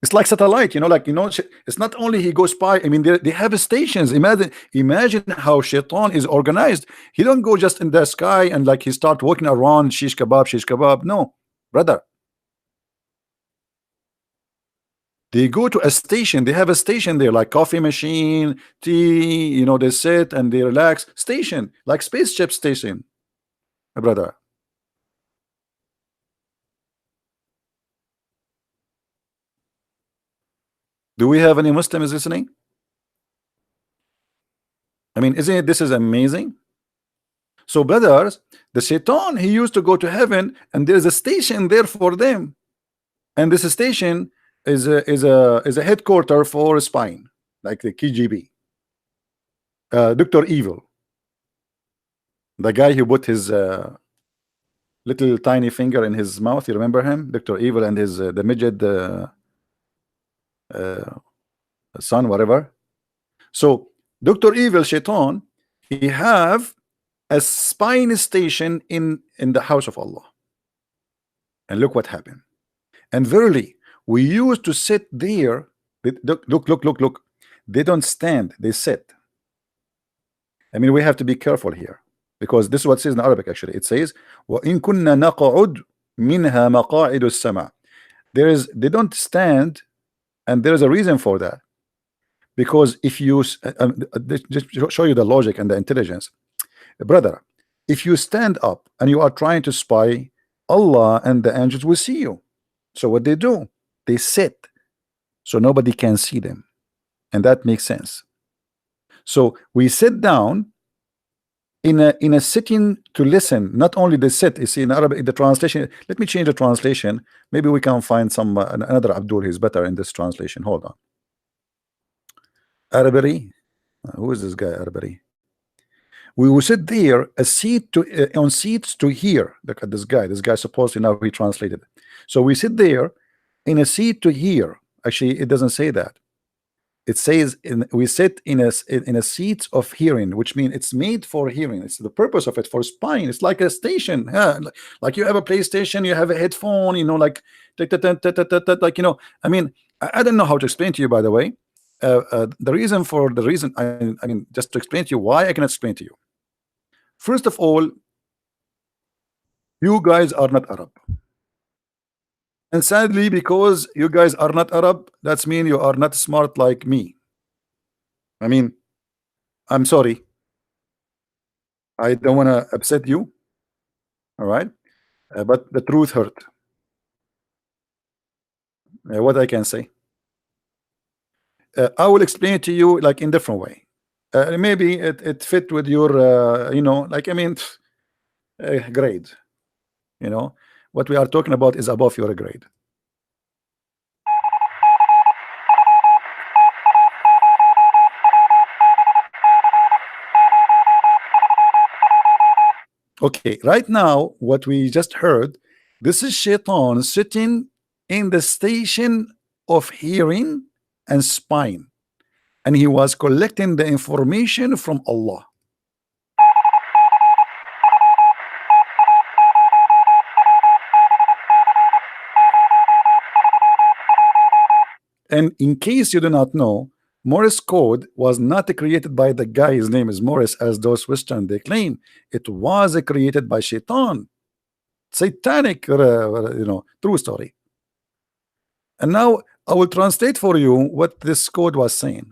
It's like satellite, it's not only he goes spy. I mean, they have stations. Imagine how shaitan is organized. He don't go just in the sky and like he start walking around shish kebab. No, brother. They go to a station. They have a station there, like coffee machine, tea, they sit and they relax. Station, like spaceship station, brother. Do we have any Muslims listening? I mean, isn't it, this is amazing? So brothers, the shaitan, he used to go to heaven and there's a station there for them. And this station is a headquarter for spying, like the KGB. Dr. Evil, the guy who put his little tiny finger in his mouth, you remember him? Dr. Evil and his the midget son, whatever. So Dr. Evil, shaitan, he have a spying station in the house of Allah. And look what happened. And verily we used to sit there. Look, they don't stand, they sit. I mean, we have to be careful here, because this is what it says in Arabic. Actually, it says وَإِن كُنَّا نَقْعُدْ مِنْهَا مَقَاعِدُ السَّمَعِ. They don't stand, and there is a reason for that. Because if you just show you the logic and the intelligence, brother, if you stand up and you are trying to spy, Allah and the angels will see you. So what they do, they sit so nobody can see them. and that makes sense. So we sit down in a sitting to listen. Not only the sit, you see in Arabic, the translation. Let me change the translation. Maybe we can find some another Abdul who's better in this translation. Hold on. Arabic. Who is this guy? Arabic. We will sit there a seat to on seats to hear. Look at this guy. This guy supposedly now he translated. So we sit there in a seat to hear. Actually, it doesn't say that. It says we sit in a seat of hearing, which means it's made for hearing. It's the purpose of it for spying. It's like a station. Yeah, like you have a PlayStation, you have a headphone, like like I mean, I don't know how to explain to you, by the way. I mean, just to explain to you why I cannot explain to you. First of all, you guys are not Arab. And sadly, because you guys are not Arab, that's mean you are not smart like me. I mean, I'm sorry. I don't want to upset you. All right. But the truth hurt. What I can say. I will explain it to you like in different way. Maybe it fit with your, like, I mean, grade. What we are talking about is above your grade. Okay, right now, what we just heard, this is Shaitan sitting in the station of hearing and spying, and he was collecting the information from Allah. And in case you do not know, Morse code was not created by the guy, his name is Morris, as those Western they claim. It was created by Shaitan. Satanic, true story. And now I will translate for you what this code was saying.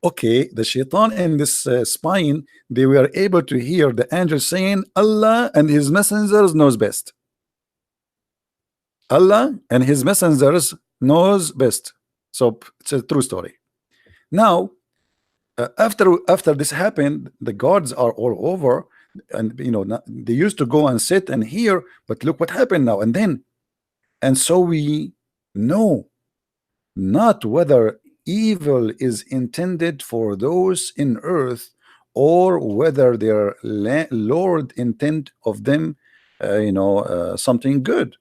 Okay, the Shaitan and this spine, they were able to hear the angel saying, Allah and his messengers knows best. Allah and his messengers knows best. So it's a true story. Now, after this happened, the gods are all over, and they used to go and sit and hear, but look what happened now and then. And so we know not whether evil is intended for those in earth, or whether their Lord intent of them something good.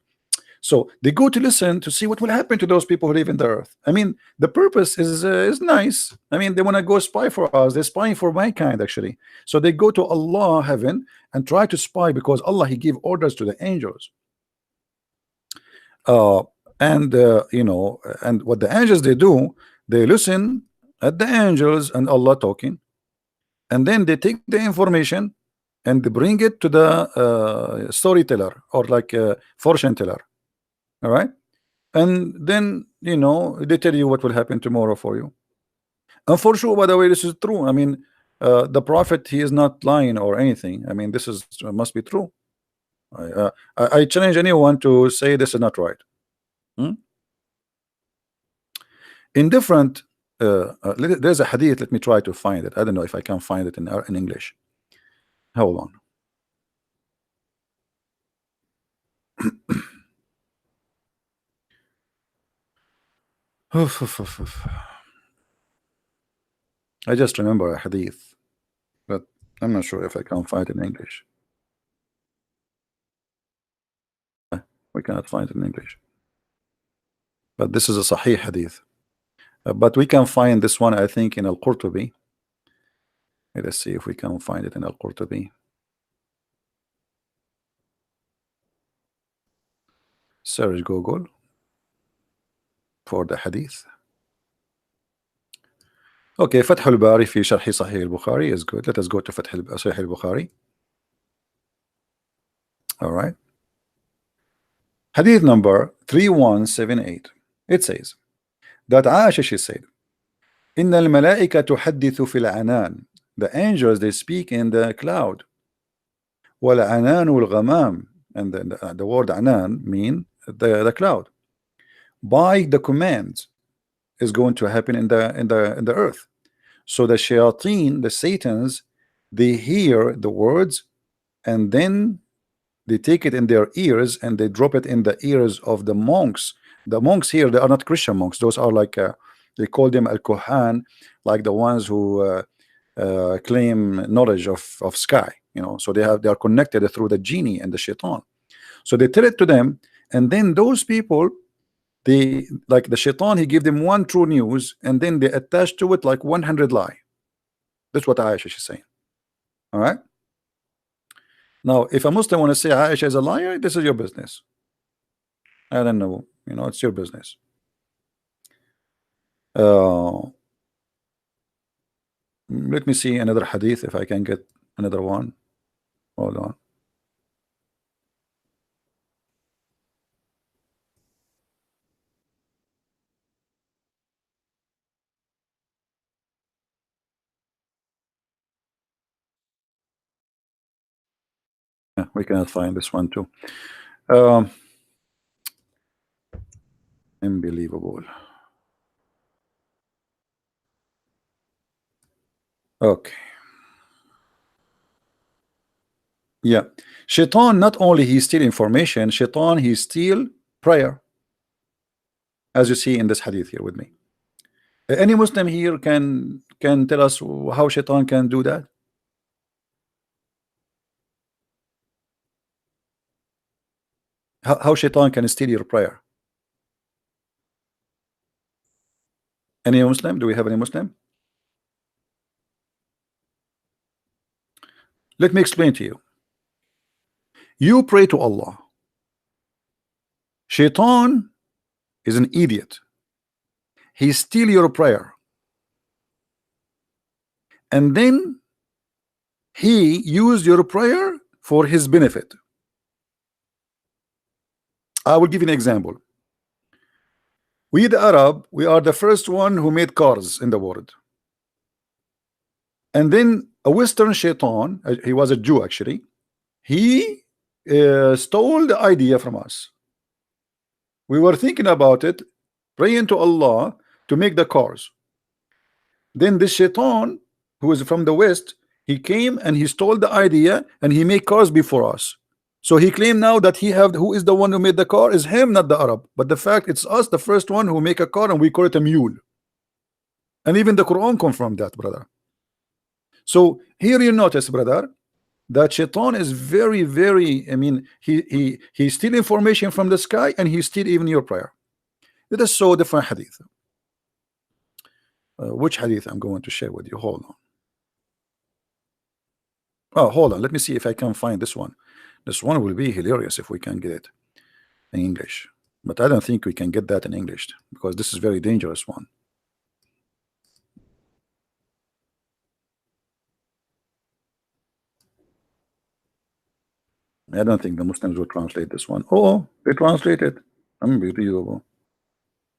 So they go to listen to see what will happen to those people who live in the earth. I mean, the purpose is nice. I mean, they want to go spy for us. They're spying for mankind, actually. So they go to Allah, heaven, and try to spy, because Allah, he gave orders to the angels. And what the angels they do, they listen at the angels and Allah talking, and then they take the information and they bring it to the storyteller, or like a fortune teller. All right, and then they tell you what will happen tomorrow for you. And for sure, by the way, this is true. I mean, the prophet, he is not lying or anything. I mean, this is must be true. I challenge anyone to say this is not right. In different there's a hadith. Let me try to find it. I don't know if I can find it in English. Hold on. I just remember a hadith, but I'm not sure if I can find it in English. We cannot find it in English, but this is a Sahih hadith. But we can find this one, I think, in Al-Qurtubi. Let's see if we can find it in Al-Qurtubi. Search Google for the hadith. Okay, Fath al-Bari fi Sharh Sahih al-Bukhari is good. Let us go to Fath Sahih al-Bukhari. All right. Hadith number 3178. It says that Aisha, she said, إن الملائكة تحدث في العنان. The angels, they speak in the cloud. والعنان والغمام, and the word anan mean the cloud. By the command is going to happen in the earth. So the shayateen, the satans, they hear the words, and then they take it in their ears and they drop it in the ears of the monks. The monks here, they are not Christian monks. Those are like they call them al-Kohan, like the ones who claim knowledge of sky. So they are connected through the genie and the shaitan. So they tell it to them, and then those people, they, like the shaitan, he give them one true news, and then they attach to it like 100 lie. That's what Aisha is saying. All right. Now, if a Muslim want to say Aisha is a liar, this is your business. I don't know. It's your business. Let me see another hadith if I can get another one. Hold on. Yeah, we cannot find this one too. Unbelievable. Okay. Yeah. Shaitan, not only he steal information, Shaitan, he steal prayer. As you see in this hadith here with me. Any Muslim here can tell us how Shaitan can do that? How Shaitan can steal your prayer? Any Muslim? Do we have any Muslim? Let me explain to you. You pray to Allah. Shaitan is an idiot. He steal your prayer. And then he used your prayer for his benefit. I will give you an example. We the Arab, we are the first one who made cars in the world. And then a Western shaitan, he was a Jew actually, he stole the idea from us. We were thinking about it, praying to Allah to make the cars. Then this shaitan, who is from the West, he came and he stole the idea and he made cars before us. So he claimed now that who is the one who made the car is him, not the Arab. But the fact it's us, the first one who make a car, and we call it a mule. And even the Quran confirmed that, brother. So here you notice, brother, that shaitan is very, very, I mean, he steal information from the sky, and he steal even your prayer. It is so different hadith. Which hadith I'm going to share with you? Hold on. Oh, hold on. Let me see if I can find this one. This one will be hilarious if we can get it in English. But I don't think we can get that in English because this is very dangerous one. I don't think the Muslims will translate this one. Oh, they translate it. Unbelievable.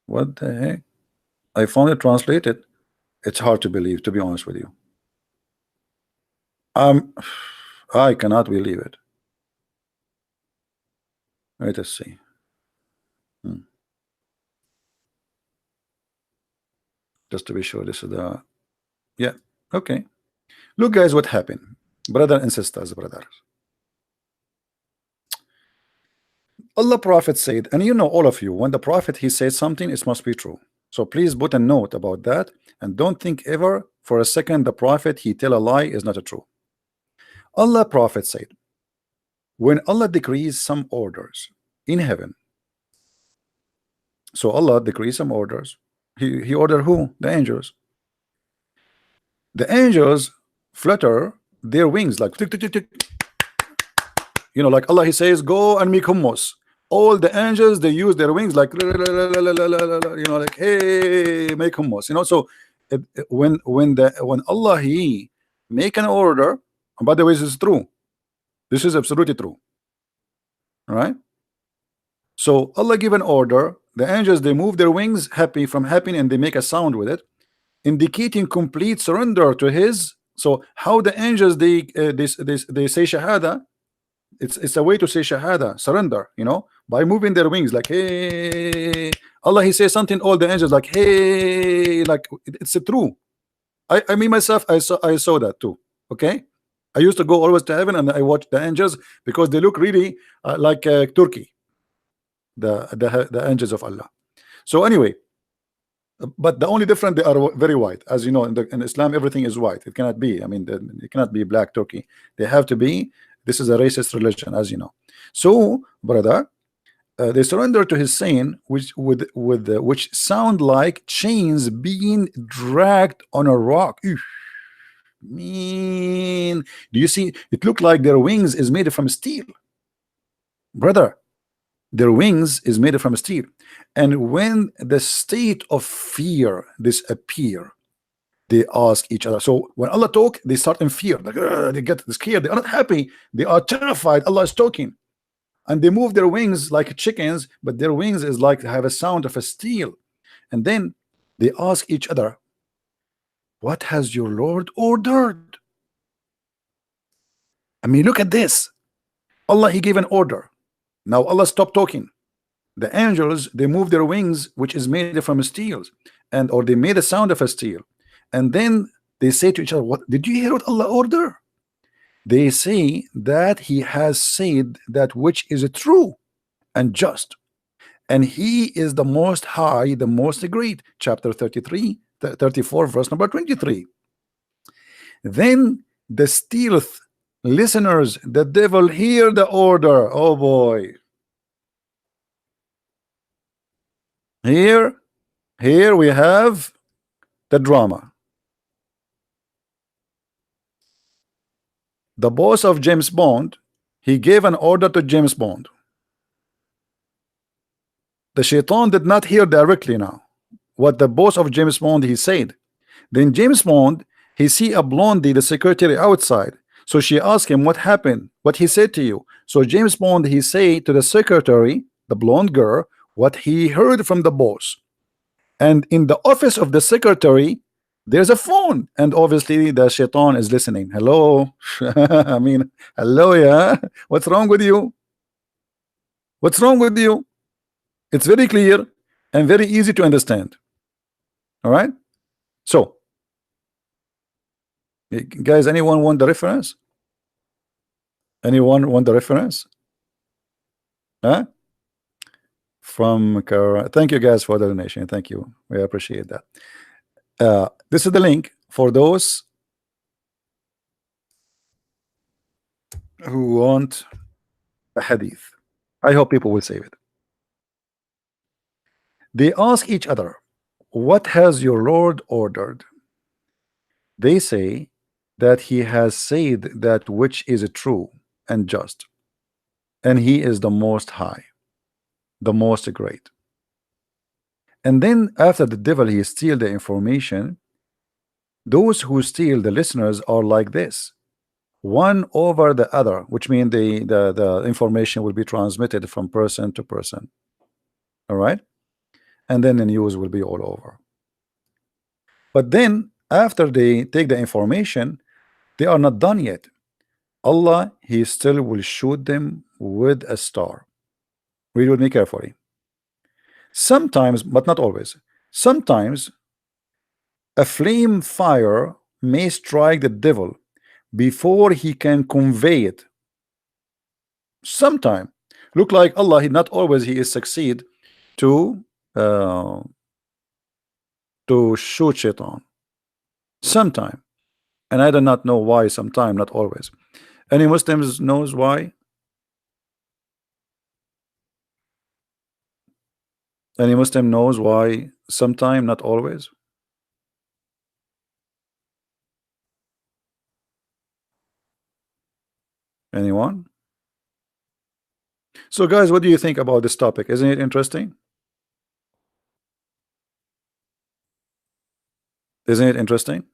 What the heck? I found it translated. It's hard to believe, to be honest with you. I cannot believe it. Let us see. Just to be sure, this is the, yeah, okay. Look, guys, what happened, brother and sisters, brothers. Allah Prophet said, and you know, all of you, when the Prophet he says something, it must be true. So please put a note about that, and don't think ever for a second the Prophet he tell a lie is not a true. Allah Prophet said, when Allah decrees some orders in heaven, so Allah decrees some orders. He ordered who? The angels. The angels flutter their wings like tick, tick, tick, tick. You know, like Allah he says, go and make hummus. All the angels, they use their wings like, you know, like, hey, make hummus. You know, so when Allah he make an order, and by the way, this is true. This is absolutely true. All right. So Allah give an order. The angels, they move their wings happy from happy, and they make a sound with it, indicating complete surrender to his. So how the angels they say shahada, it's a way to say shahada, surrender, by moving their wings like hey. Allah, he says something, all the angels like hey, like it's true. I mean myself, I saw that too. Okay, I used to go always to heaven and I watch the angels because they look really like Turkey, the angels of Allah. So anyway, but the only difference, they are very white, as you know. In Islam everything is white. It cannot be, I mean, it cannot be black Turkey. They have to be. This is a racist religion, as you know. So brother, they surrender to his saying, which sound like chains being dragged on a rock. Eesh, mean, do you see? It looked like their wings is made from steel, brother. Their wings is made from steel. And when the state of fear disappear, they ask each other. So when Allah talk, they start in fear, like they get scared, they are not happy, they are terrified. Allah is talking, and they move their wings like chickens, but their wings is like have a sound of a steel. And then they ask each other, what has your Lord ordered? I mean, look at this. Allah, he gave an order. Now Allah stopped talking. The angels, they move their wings, which is made from steel, and or they made a sound of a steel. And then they say to each other, what did you hear what Allah order? They say that he has said that which is true and just, and he is the most high, the most great. Chapter 33, 34, verse number 23. Then the stealth listeners, the devil, hear the order. Oh boy. Here we have the drama. The boss of James Bond, he gave an order to James Bond. The shaitan did not hear directly now what the boss of James Bond he said. Then James Bond, he see a blondie, the secretary outside. So she asked him what happened, what he said to you. So James Bond, he say to the secretary, the blonde girl, what he heard from the boss. And in the office of the secretary, there's a phone, and obviously the shaitan is listening. Hello. I mean, hello, yeah, what's wrong with you? What's wrong with you? It's very clear and very easy to understand. All right, so guys, anyone want the reference? Anyone want the reference? Huh? From thank you guys for the donation. Thank you, we appreciate that. This is the link for those who want a hadith. I hope people will save it. They ask each other, what has your Lord ordered? They say that he has said that which is true and just, and he is the most high, the most great. And then after the devil he steal the information, those who steal the listeners are like this, one over the other, which means the information will be transmitted from person to person. All right, and then the news will be all over. But then after they take the information, they are not done yet. Allah, he still will shoot them with a star. Read with me carefully. Sometimes, but not always, sometimes a flame fire may strike the devil before he can convey it. Sometime look like Allah, he not always he is succeed to shoot shaitan. Sometime, and I do not know why. Sometime, not always. Any Muslims knows why? Any Muslim knows why? Sometime, not always. Anyone? So guys, what do you think about this topic? Isn't it interesting? Isn't it interesting?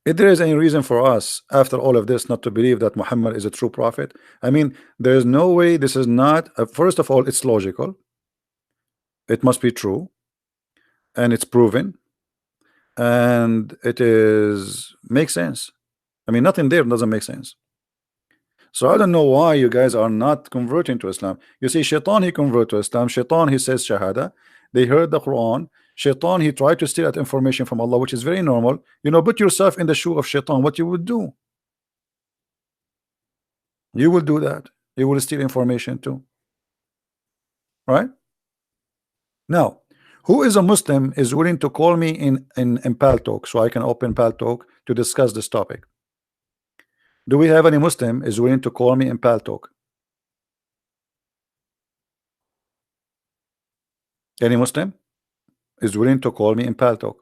If there is any reason for us after all of this not to believe that Muhammad is a true prophet, I mean, there is no way. This is not first of all, it's logical, it must be true, and it's proven, and it is makes sense. I mean, nothing there doesn't make sense. So I don't know why you guys are not converting to Islam. You see, Shaitan, he convert to Islam. Shaitan, he says Shahada. They heard the Quran. Shaitan, he tried to steal that information from Allah, which is very normal. You know, put yourself in the shoe of Shaitan, what you would do. You will do that. You will steal information too. Right? Now, who is a Muslim is willing to call me in Pal Talk so I can open Pal Talk to discuss this topic? Do we have any Muslim is willing to call me in Pal Talk? Any Muslim is willing to call me in Pal Talk?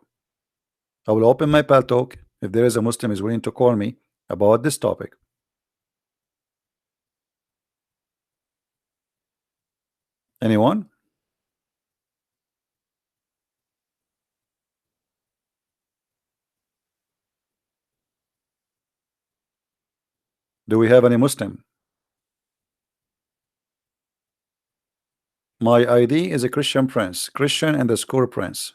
I will open my Pal Talk if there is a Muslim is willing to call me about this topic. Anyone? Do we have any Muslim? My ID is a Christian Prince. Christian and the score Prince.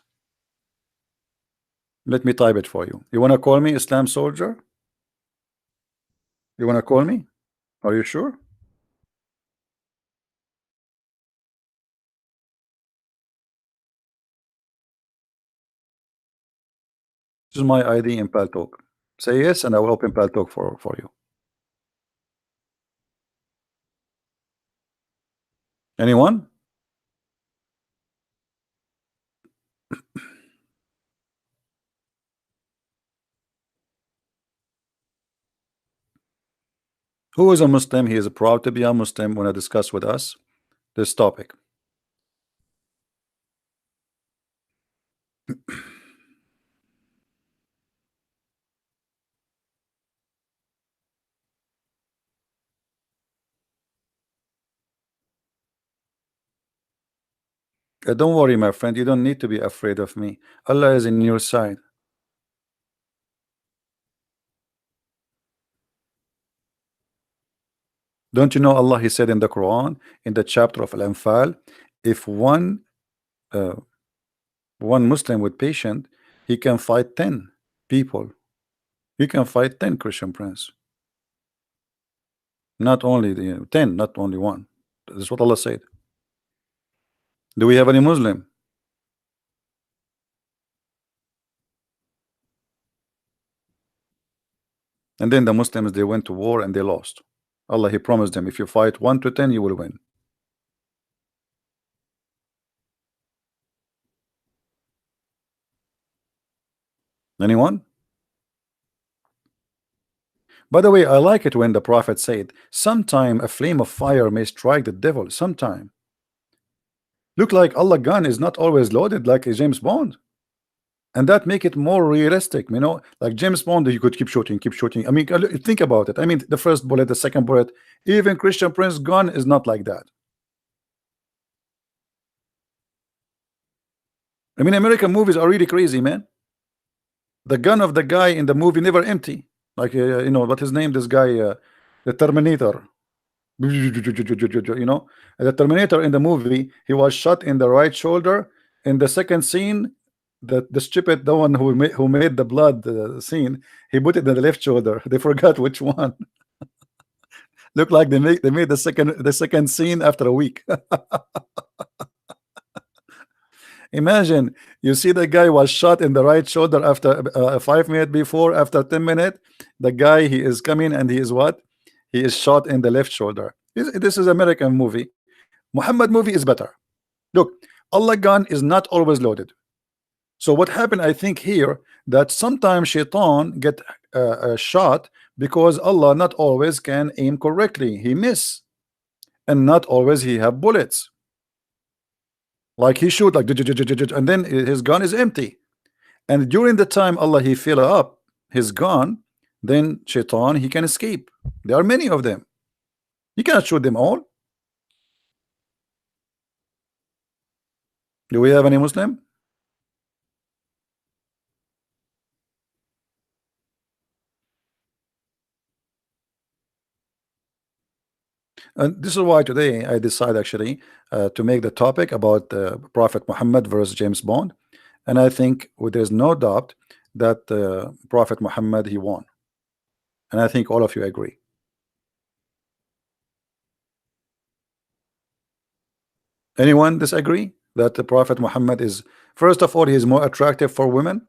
Let me type it for you. You want to call me Islam Soldier? You want to call me? Are you sure? This is my ID in Pal Talk. Say yes, and I will open Pal Talk for you. Anyone? Who is a Muslim? He is proud to be a Muslim when I discuss with us this topic. Don't worry, my friend. You don't need to be afraid of me. Allah is in your side. Don't you know Allah? He said in the Quran, in the chapter of Al-Anfal, if uh, one Muslim with patient, he can fight 10 people. He can fight 10 Christian Prince. Not only the 10, not only one. That's what Allah said. Do we have any Muslim? And then the Muslims, they went to war and they lost. Allah, he promised them, if you fight 1 to 10, you will win. Anyone? By the way, I like it when the Prophet said, sometime a flame of fire may strike the devil. Sometime. Look like Allah gun is not always loaded like a James Bond. And that make it more realistic, you know, like James Bond, you could keep shooting, keep shooting. I mean, think about it. I mean, the first bullet, the second bullet, even Christian Prince gun is not like that. I mean, American movies are really crazy, man. The gun of the guy in the movie never empty. Like, you know, what his name, this guy, the Terminator. You know, the Terminator in the movie, he was shot in the right shoulder. In the second scene, the stupid, the one who made the blood scene, he put it in the left shoulder. They forgot which one. Look like they made the second scene after a week. Imagine you see the guy was shot in the right shoulder after 5 minutes before, after 10 minutes, the guy he is coming and he is what? He is shot in the left shoulder. This is American movie. Muhammad movie is better. Look, Allah gun is not always loaded. So what happened, I think here, that sometimes Shaitan get shot because Allah not always can aim correctly. He miss, and not always he have bullets. Like he shoot like, and then his gun is empty. And during the time Allah he fill up his gun, then Shaitan he can escape. There are many of them. You cannot shoot them all. Do we have any Muslim? And this is why today I decided actually to make the topic about Prophet Muhammad versus James Bond. And I think there's no doubt that Prophet Muhammad he won. And I think all of you agree. Anyone disagree that the Prophet Muhammad is, first of all, he is more attractive for women?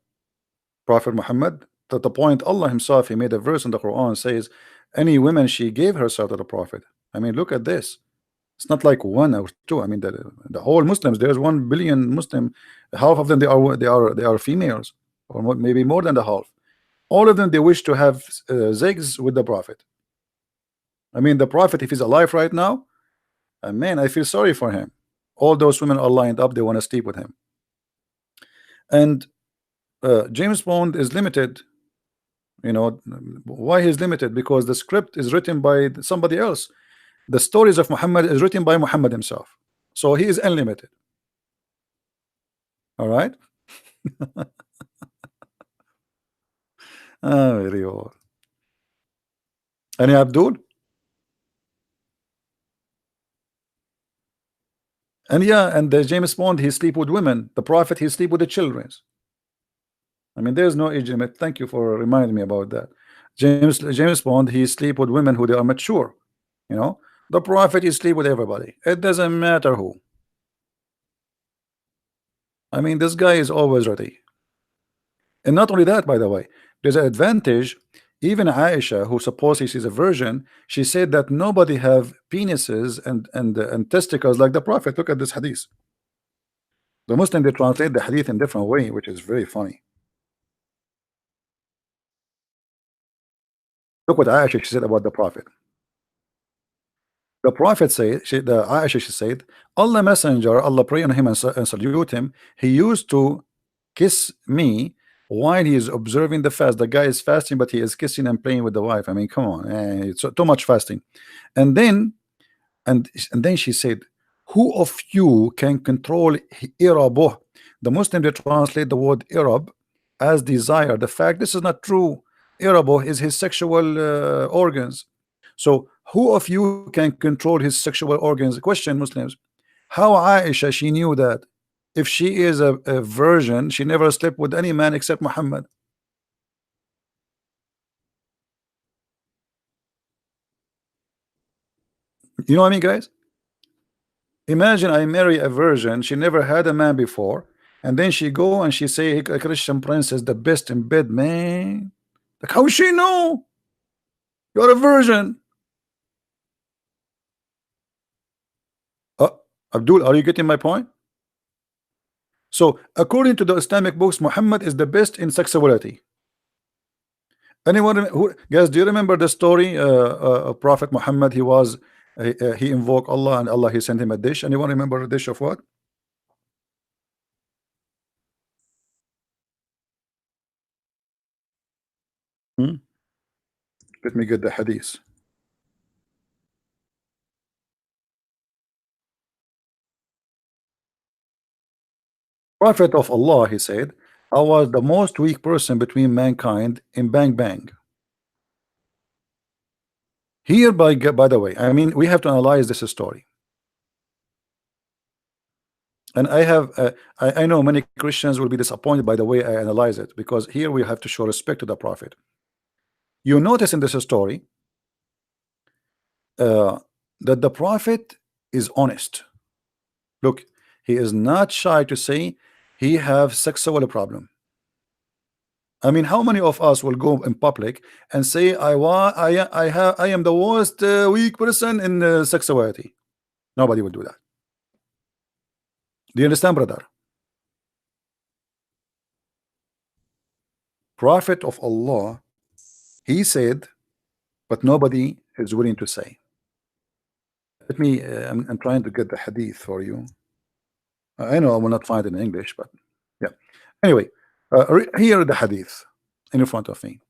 Prophet Muhammad, to the point Allah himself, he made a verse in the Quran says, any woman she gave herself to the Prophet. I mean, look at this. It's not like one or two. I mean, the whole Muslims, there's 1 billion Muslim, half of them they are females, or maybe more than the half. All of them they wish to have zigs with the Prophet. I mean, the Prophet, if he's alive right now, man, I feel sorry for him. All those women are lined up, they want to sleep with him. And James Bond is limited. You know why he's limited? Because the script is written by somebody else. The stories of Muhammad is written by Muhammad himself, so he is unlimited. All right. Very old. Any Abdul? And yeah, and the James Bond, he sleep with women. The Prophet, he sleep with the children. I mean, there's no age limit. Thank you for reminding me about that. James Bond, he sleep with women who they are mature. You know, the Prophet, he sleep with everybody. It doesn't matter who. I mean, this guy is always ready. And not only that, by the way, there's an advantage. Even Aisha, who supposedly she's a virgin, she said that nobody have penises and testicles like the Prophet. Look at this hadith. The Muslim, they translate the hadith in different way, which is very funny. Look what Aisha she said about the Prophet. The Prophet said, the Aisha she said, Allah Messenger, Allah pray on him and salute him. He used to kiss me while he is observing the fast. The guy is fasting, but he is kissing and playing with the wife. I mean, come on, it's too much fasting. And then then she said, who of you can control irabuh? The Muslim, they translate the word irab as desire. The fact this is not true. Irabuh is his sexual organs. So who of you can control his sexual organs? Question, Muslims. How Aisha she knew that? If she is a virgin, she never slept with any man except Muhammad. You know what I mean, guys? Imagine I marry a virgin, she never had a man before, and then she go and she say a Christian prince is the best in bed, man. Like, how she know? You're a virgin. Uh, Abdul, are you getting my point? So, according to the Islamic books, Muhammad is the best in sexuality. Anyone who, guys, do you remember the story of Prophet Muhammad? He invoked Allah and Allah he sent him a dish. Anyone remember a dish of what? Hmm? Let me get the hadith. Prophet of Allah, he said, I was the most weak person between mankind in bang bang. Here, by the way, I mean, we have to analyze this story. And I know many Christians will be disappointed by the way I analyze it, because here we have to show respect to the Prophet. You notice in this story uh, that the Prophet is honest. Look, he is not shy to say he have sexual problem. I mean, how many of us will go in public and say, I am the worst weak person in sexuality? Nobody will do that. Do you understand, brother? Prophet of Allah, he said, but nobody is willing to say. Let me, I'm trying to get the hadith for you. I know I will not find it in English, but yeah. Anyway, here the hadith in front of me.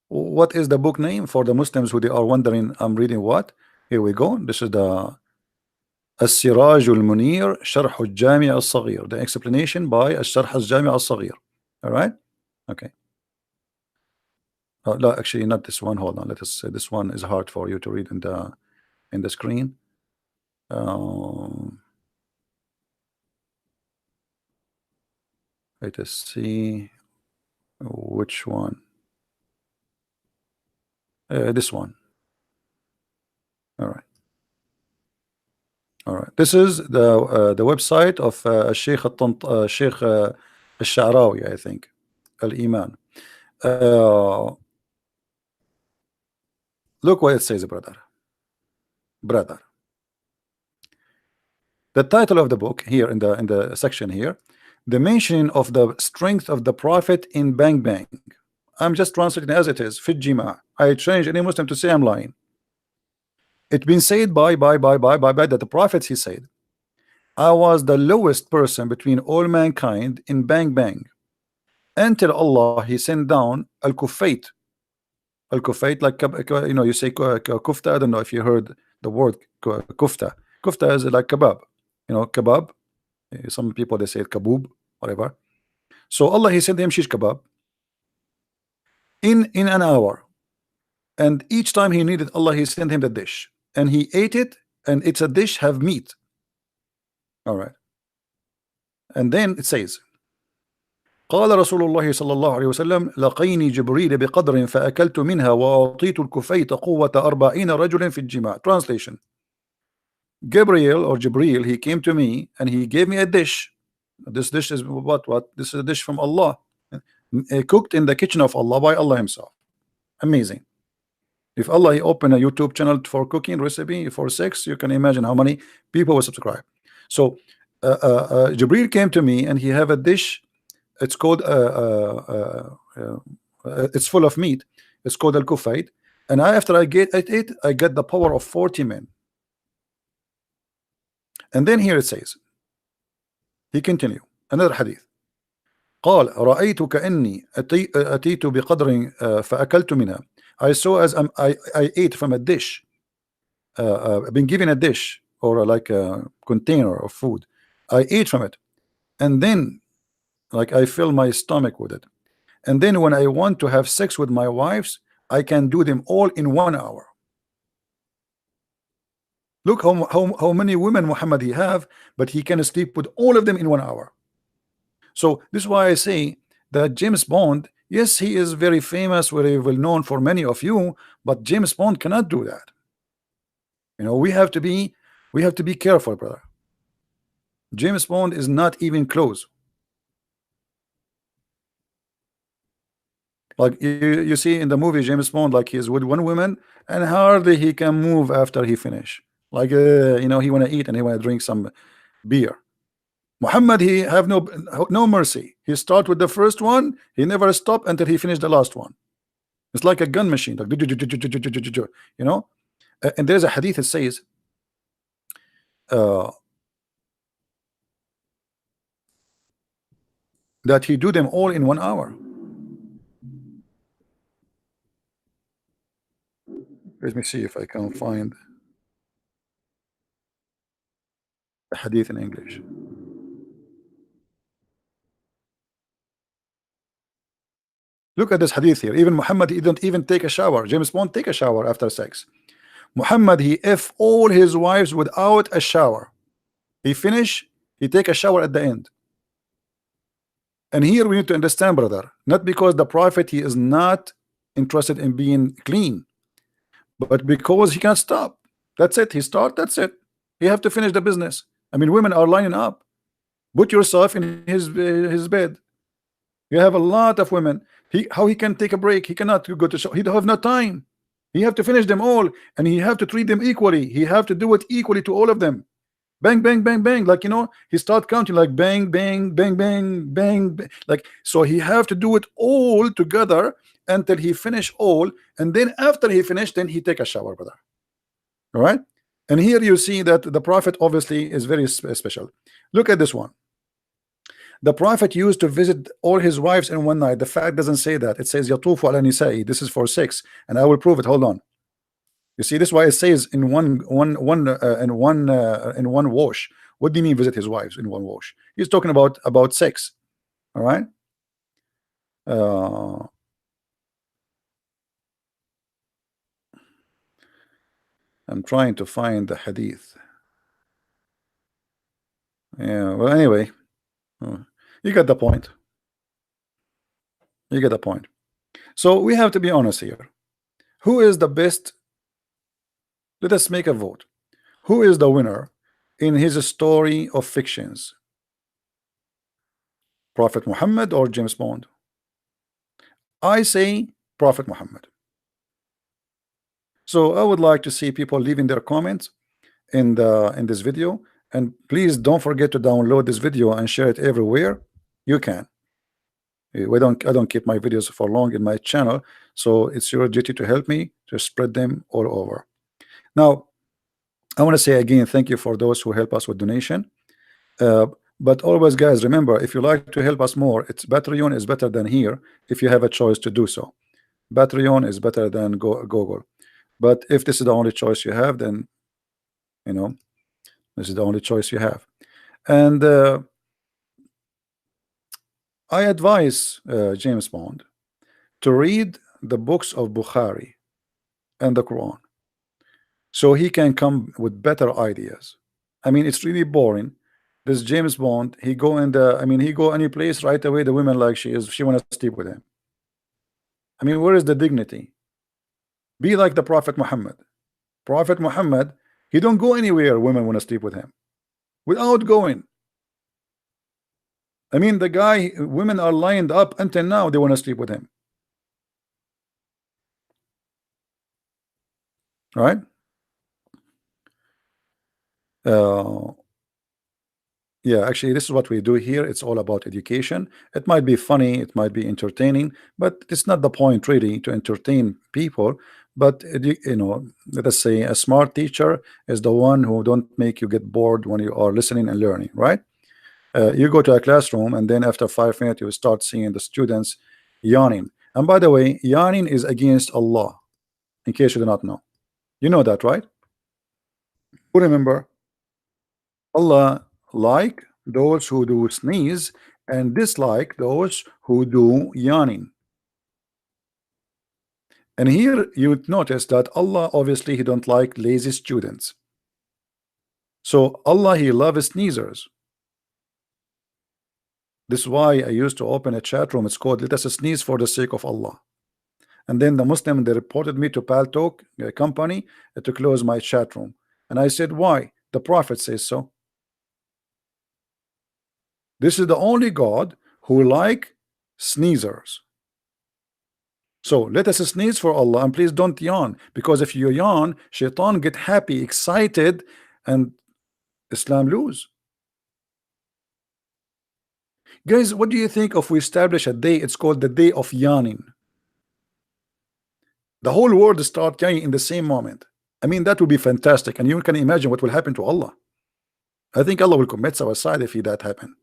What is the book name for the Muslims who they are wondering? I'm reading what? Here we go. This is the السراج المنير شرح الجامع الصغير. The explanation by الشرح الجامع الصغير. All right. Okay. No, actually not this one. Hold on. Let us say this one is hard for you to read in the screen. Let us see which one. This one. All right. This is the website of Sheikh Sheikh Al-Sha'rawi, I think. Al-Iman. Look what it says, brother. Brother. The title of the book here in the section here, the mention of the strength of the Prophet in Bang Bang. I'm just translating as it is. Fit Jima. I change any Muslim to say I'm lying. It's been said by that the Prophet, he said, I was the lowest person between all mankind in Bang Bang until Allah he sent down al-Kufayt. Al-Kufayt, like you know, you say kufta. I don't know if you heard the word kufta. Kufta is like kebab. You know, kebab. Some people they say kaboob, whatever. So Allah he sent him shish kebab in an hour, and each time he needed Allah he sent him the dish, and he ate it, and it's a dish have meat. All right, and then it says, قال رسول الله صلى الله عليه وسلم لقيني جبريل بقدر فأكلت منها وأعطيت الكفيت قوة 40 رجل في الجماع. Translation: Gabriel or Jibril, he came to me and he gave me a dish. This dish is what? This is a dish from Allah, cooked in the kitchen of Allah by Allah himself. Amazing. If Allah he open a YouTube channel for cooking recipe for sex, you can imagine how many people will subscribe. So Jibril came to me and he have a dish. It's called it's full of meat. It's called al-Kufayt. And after I get it, I get the power of 40 men. And then here it says, he continue another hadith. قال رأيت كأني أتيت بقدر فأكلت منها. I saw as I ate from a dish. I've been given a dish or like a container of food. I ate from it, and then like I fill my stomach with it. And then when I want to have sex with my wives, I can do them all in 1 hour. Look how many women Muhammad he have, but he can sleep with all of them in 1 hour. So this is why I say that James Bond, yes, he is very famous, very well known for many of you, but James Bond cannot do that. You know, we have to be careful, brother. James Bond is not even close. Like you see in the movie James Bond, like he's with one woman and hardly he can move after he finish. Like you know, he want to eat and he want to drink some beer. Muhammad, he have no mercy. He start with the first one, he never stop until he finished the last one. It's like a gun machine, like you know. And there's a hadith that says that he do them all in 1 hour. Let me see if I can find a hadith in English. Look at this hadith here. Even Muhammad, he don't even take a shower. James Bond take a shower after sex. Muhammad, he F all his wives without a shower. He finish, he take a shower at the end. And here we need to understand, brother, not because the Prophet he is not interested in being clean, but because he can't stop. That's it. He start, that's it. He have to finish the business. I mean, women are lining up. Put yourself in his bed. You have a lot of women. How he can take a break? He cannot go to show. He don't have no time. He have to finish them all, and he have to treat them equally. He have to do it equally to all of them. Bang, bang, bang, bang. Like, you know, he start counting like bang, bang, bang, bang, bang, bang. Like, so he have to do it all together until he finish all, and then after he finish, then he take a shower, brother. All right. And here you see that the Prophet obviously is very special. Look at this one. The Prophet used to visit all his wives in one night. The fact doesn't say that. It says yatufu ala nisa'i. This is for 6, and I will prove it. Hold on. You see, this is why it says in one wash. What do you mean visit his wives in one wash? He's talking about 6. All right. I'm trying to find the hadith. Yeah. Well, anyway. You get the point. You get the point. So we have to be honest here. Who is the best? Let us make a vote. Who is the winner in his story of fictions? Prophet Muhammad or James Bond? I say Prophet Muhammad. So I would like to see people leaving their comments in this video, and please don't forget to download this video and share it everywhere you can. I don't keep my videos for long in my channel, so it's your duty to help me to spread them all over. Now I want to say again, thank you for those who help us with donation. But always, guys, remember, if you like to help us more, it's Patreon is better than here if you have a choice to do so. Patreon is better than Google. But if this is the only choice you have, then you know this is the only choice you have. And I advise James Bond to read the books of Bukhari and the Quran, so he can come with better ideas. I mean, it's really boring. This James Bond, he go in the, I mean, he go any place right away. The women like she want to sleep with him. I mean, where is the dignity? Be like the Prophet Muhammad. Prophet Muhammad, he don't go anywhere. Women want to sleep with him without going. I mean, the guy, women are lined up until now. They want to sleep with him. Right? Yeah, actually, this is what we do here. It's all about education. It might be funny, it might be entertaining, but it's not the point really to entertain people. But you know, let us say a smart teacher is the one who don't make you get bored when you are listening and learning, right? You go to a classroom and then after 5 minutes you start seeing the students yawning. And by the way, yawning is against Allah, in case you do not know. You know that, right? Who remember? Allah like those who do sneeze and dislike those who do yawning. And here you would notice that Allah obviously he don't like lazy students. So Allah he loves sneezers. This is why I used to open a chat room. It's called "Let us sneeze for the sake of Allah." And then the Muslim, they reported me to Paltalk company to close my chat room. And I said, why? The Prophet says so. This is the only God who like sneezers. So let us sneeze for Allah, and please don't yawn, because if you yawn, Shaitan get happy, excited, and Islam lose. Guys, what do you think if we establish a day? It's called the day of yawning. The whole world start yawning in the same moment. I mean, that would be fantastic, and you can imagine what will happen to Allah. I think Allah will commit suicide if that happen.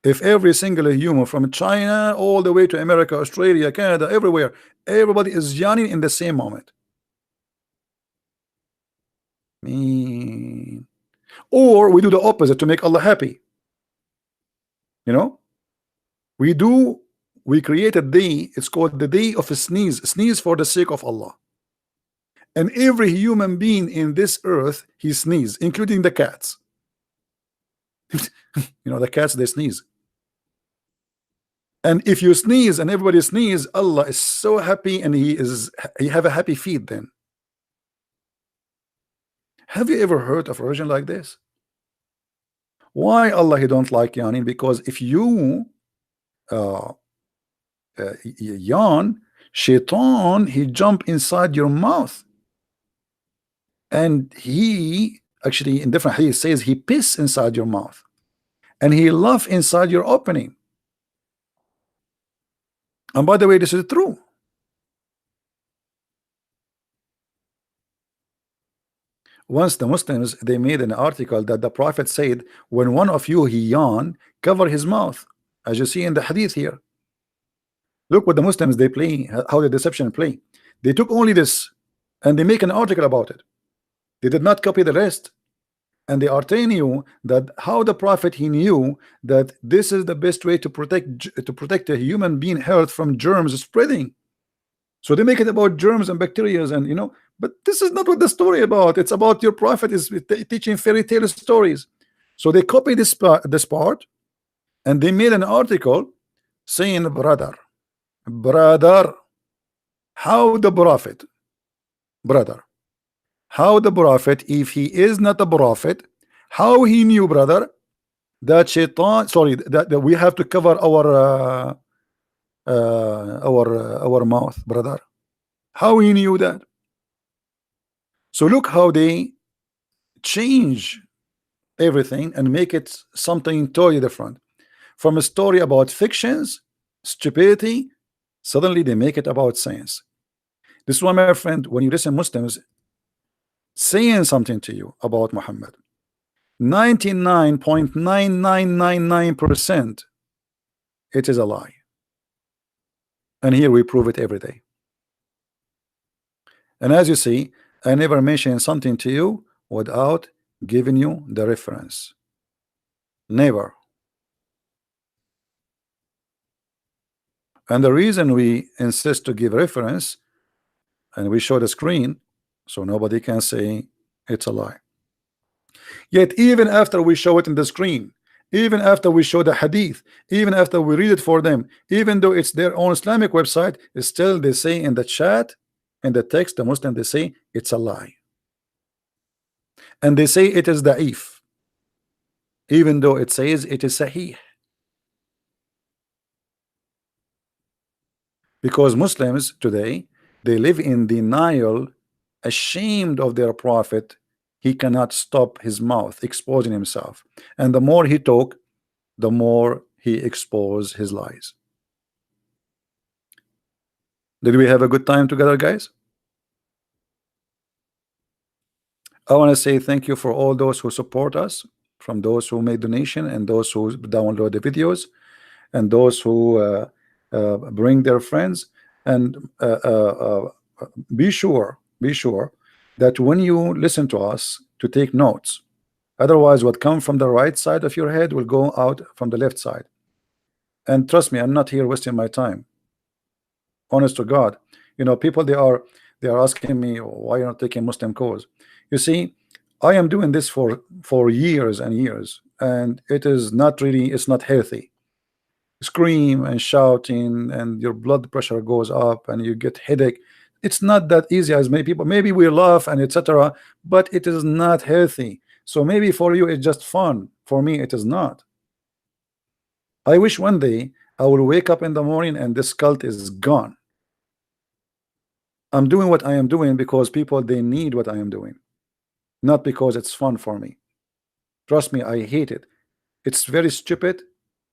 If every single human from China all the way to America, Australia, Canada, everywhere, everybody is yawning in the same moment. Or we do the opposite to make Allah happy. You know, we create a day, it's called the day of a sneeze for the sake of Allah. And every human being in this earth, he sneeze, including the cats. You know, the cats, they sneeze. And if you sneeze and everybody sneeze, Allah is so happy, and he have a happy feet then. Have you ever heard of a religion like this? Why Allah he don't like yawning? Because if you yawn, Shaitan he jump inside your mouth, and he actually in different hadith says he piss inside your mouth, and he laugh inside your opening. And by the way, this is true. Once the Muslims, they made an article that the Prophet said, when one of you he yawn, cover his mouth, as you see in the hadith here. Look what the Muslims they play, how the deception play. They took only this and they make an article about it. They did not copy the rest, and they are telling you that how the Prophet he knew that this is the best way to protect a human being health from germs spreading. So they make it about germs and bacteria, and you know, but this is not what the story about. It's about your Prophet is teaching fairy tale stories. So they copy this part, and they made an article saying, brother, how the Prophet, brother, how the Prophet, if he is not a prophet, How he knew, brother, that shaitan, sorry, that we have to cover our mouth, brother? How he knew that? So look how they change everything and make it something totally different. From a story about fictions, stupidity, suddenly they make it about science. This is why, my friend, when you listen Muslims saying something to you about Muhammad, 99.9999% it is a lie. And here we prove it every day. And as you see, I never mention something to you without giving you the reference. Never. And the reason we insist to give reference and we show the screen so nobody can say it's a lie. Yet even after we show it in the screen, even after we show the hadith, even after we read it for them, even though it's their own Islamic website, still they say in the chat, in the text, the Muslim, they say it's a lie. And they say it is da'if, even though it says it is sahih. Because Muslims today, they live in denial, ashamed of their prophet. He cannot stop his mouth exposing himself, and the more he talk, the more he expose his lies. Did we have a good time together, guys? I want to say thank you for all those who support us, from those who made donation and those who download the videos and those who bring their friends. And be sure that when you listen to us, to take notes. Otherwise, what comes from the right side of your head will go out from the left side. And trust me, I'm not here wasting my time. Honest to God, you know, people they are asking me why you're not taking Muslim cause. You see, I am doing this for years and years, and it is not really, it's not healthy. Scream and shouting, and your blood pressure goes up, and you get headache. It's not that easy as many people. Maybe we laugh and etc., but it is not healthy. So maybe for you it's just fun. For me, it is not. I wish one day I will wake up in the morning and this cult is gone. I'm doing what I am doing because people, they need what I am doing, not because it's fun for me. Trust me, I hate it. It's very stupid.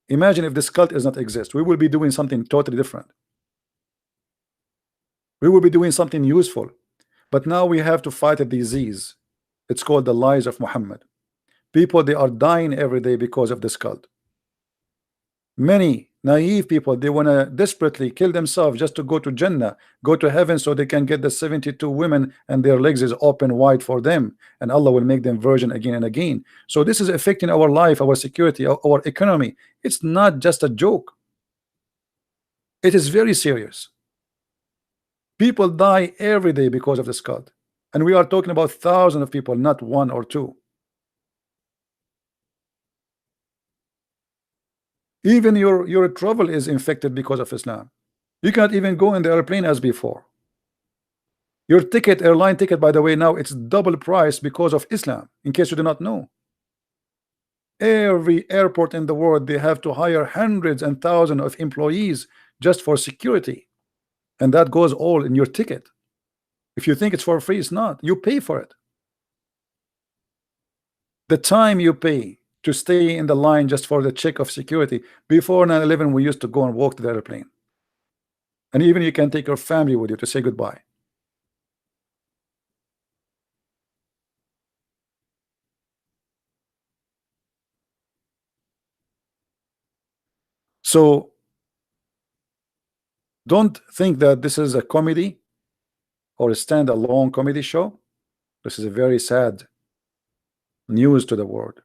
Imagine if this cult does not exist. We will be doing something totally different. We will be doing something useful. But now we have to fight a disease. It's called the lies of Muhammad. People, they are dying every day because of this cult. Many naive people, they want to desperately kill themselves just to go to Jannah, go to heaven, so they can get the 72 women and their legs is open wide for them, and Allah will make them virgin again and again. So this is affecting our life, our security, our economy. It's not just a joke. It is very serious. People die every day because of this cult, and we are talking about thousands of people, not one or two. Even your travel is infected because of Islam. You can't even go in the airplane as before. Your ticket, airline ticket, by the way, now it's double price because of Islam, in case you do not know. Every airport in the world, they have to hire hundreds and thousands of employees just for security, and that goes all in your ticket. If you think it's for free, it's not. You pay for it. The time you pay to stay in the line just for the check of security. Before 9/11, we used to go and walk to the airplane, and even you can take your family with you to say goodbye. So don't think that this is a comedy or a stand-alone comedy show. This is a very sad news to the world.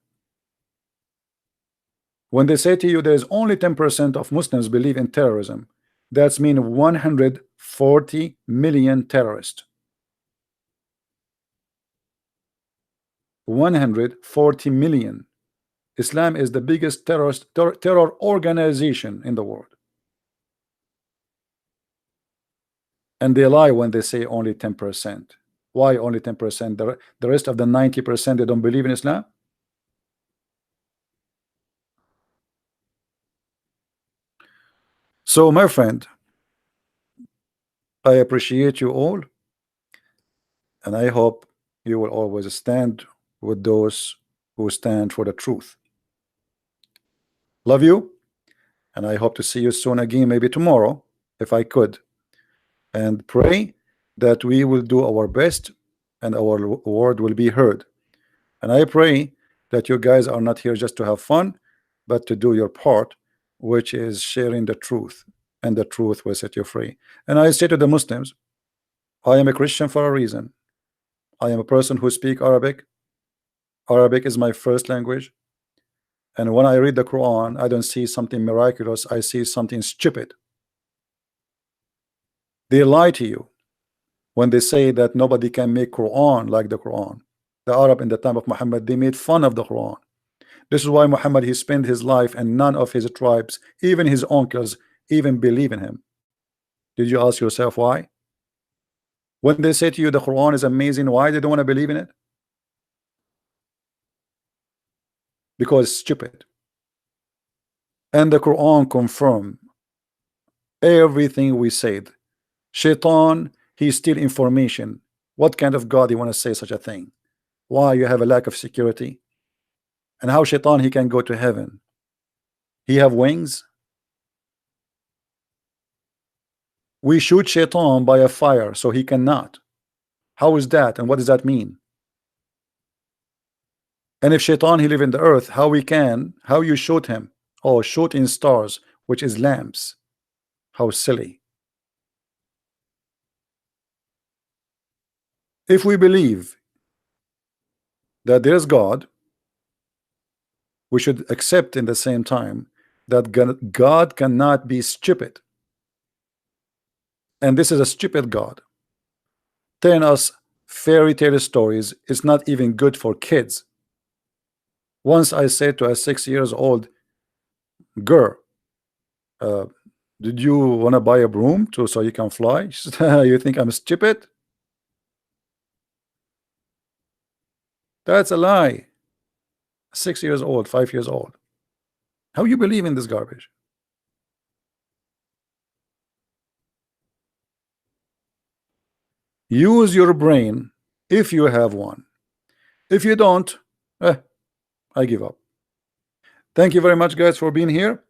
When they say to you there is only 10% of Muslims believe in terrorism, that's mean 140 million terrorists. 140 million. Islam is the biggest terror organization in the world. And they lie when they say only 10%. Why only 10%? The rest of the 90%, they don't believe in Islam. So, my friend, I appreciate you all, and I hope you will always stand with those who stand for the truth. Love you, and I hope to see you soon again, maybe tomorrow, if I could. And pray that we will do our best and our word will be heard. And I pray that you guys are not here just to have fun, but to do your part, which is sharing the truth, and the truth will set you free. And I say to the Muslims, I am a Christian for a reason. I am a person who speaks Arabic. Arabic is my first language. And when I read the Quran, I don't see something miraculous. I see something stupid. They lie to you when they say that nobody can make Quran like the Quran. The Arab in the time of Muhammad, they made fun of the Quran. This is why Muhammad, he spent his life and none of his tribes, even his uncles, even believe in him. Did you ask yourself why? When they say to you the Quran is amazing, why they don't want to believe in it? Because it's stupid. And the Quran confirm everything we said. Shaitan, he steal information. What kind of God you want to say such a thing? Why you have a lack of security? And how Shaitan he can go to heaven? He have wings? We shoot Shaitan by a fire, so he cannot. How is that? And what does that mean? And if Shaitan he live in the earth, how you shoot him? Oh, shoot in stars, which is lamps. How silly. If we believe that there is God, we should accept in the same time that God cannot be stupid. And this is a stupid God. Telling us fairy tale stories is not even good for kids. Once I said to a 6 years old girl, uh, did you want to buy a broom so you can fly? She said, you think I'm stupid? That's a lie. 6 years old, 5 years old. How you believe in this garbage? Use your brain if you have one. If you don't, I give up. Thank you very much, guys, for being here.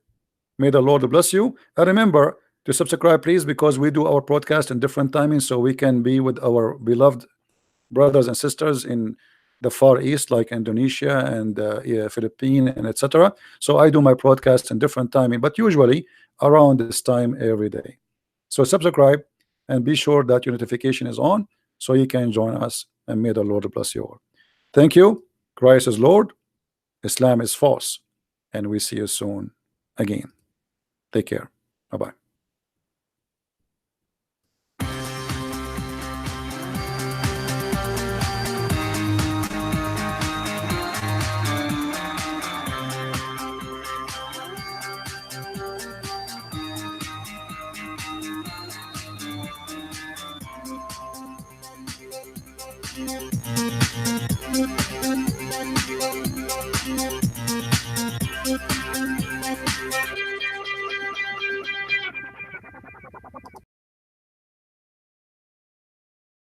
May the Lord bless you. And remember to subscribe, please, because we do our podcast in different timings so we can be with our beloved brothers and sisters in the Far East, like Indonesia and yeah, Philippines and etc. So I do my broadcast in different timing, but usually around this time every day. So subscribe and be sure that your notification is on so you can join us, and may the Lord bless you all. Thank you. Christ is Lord, Islam is false, and we see you soon again. Take care. Bye-bye.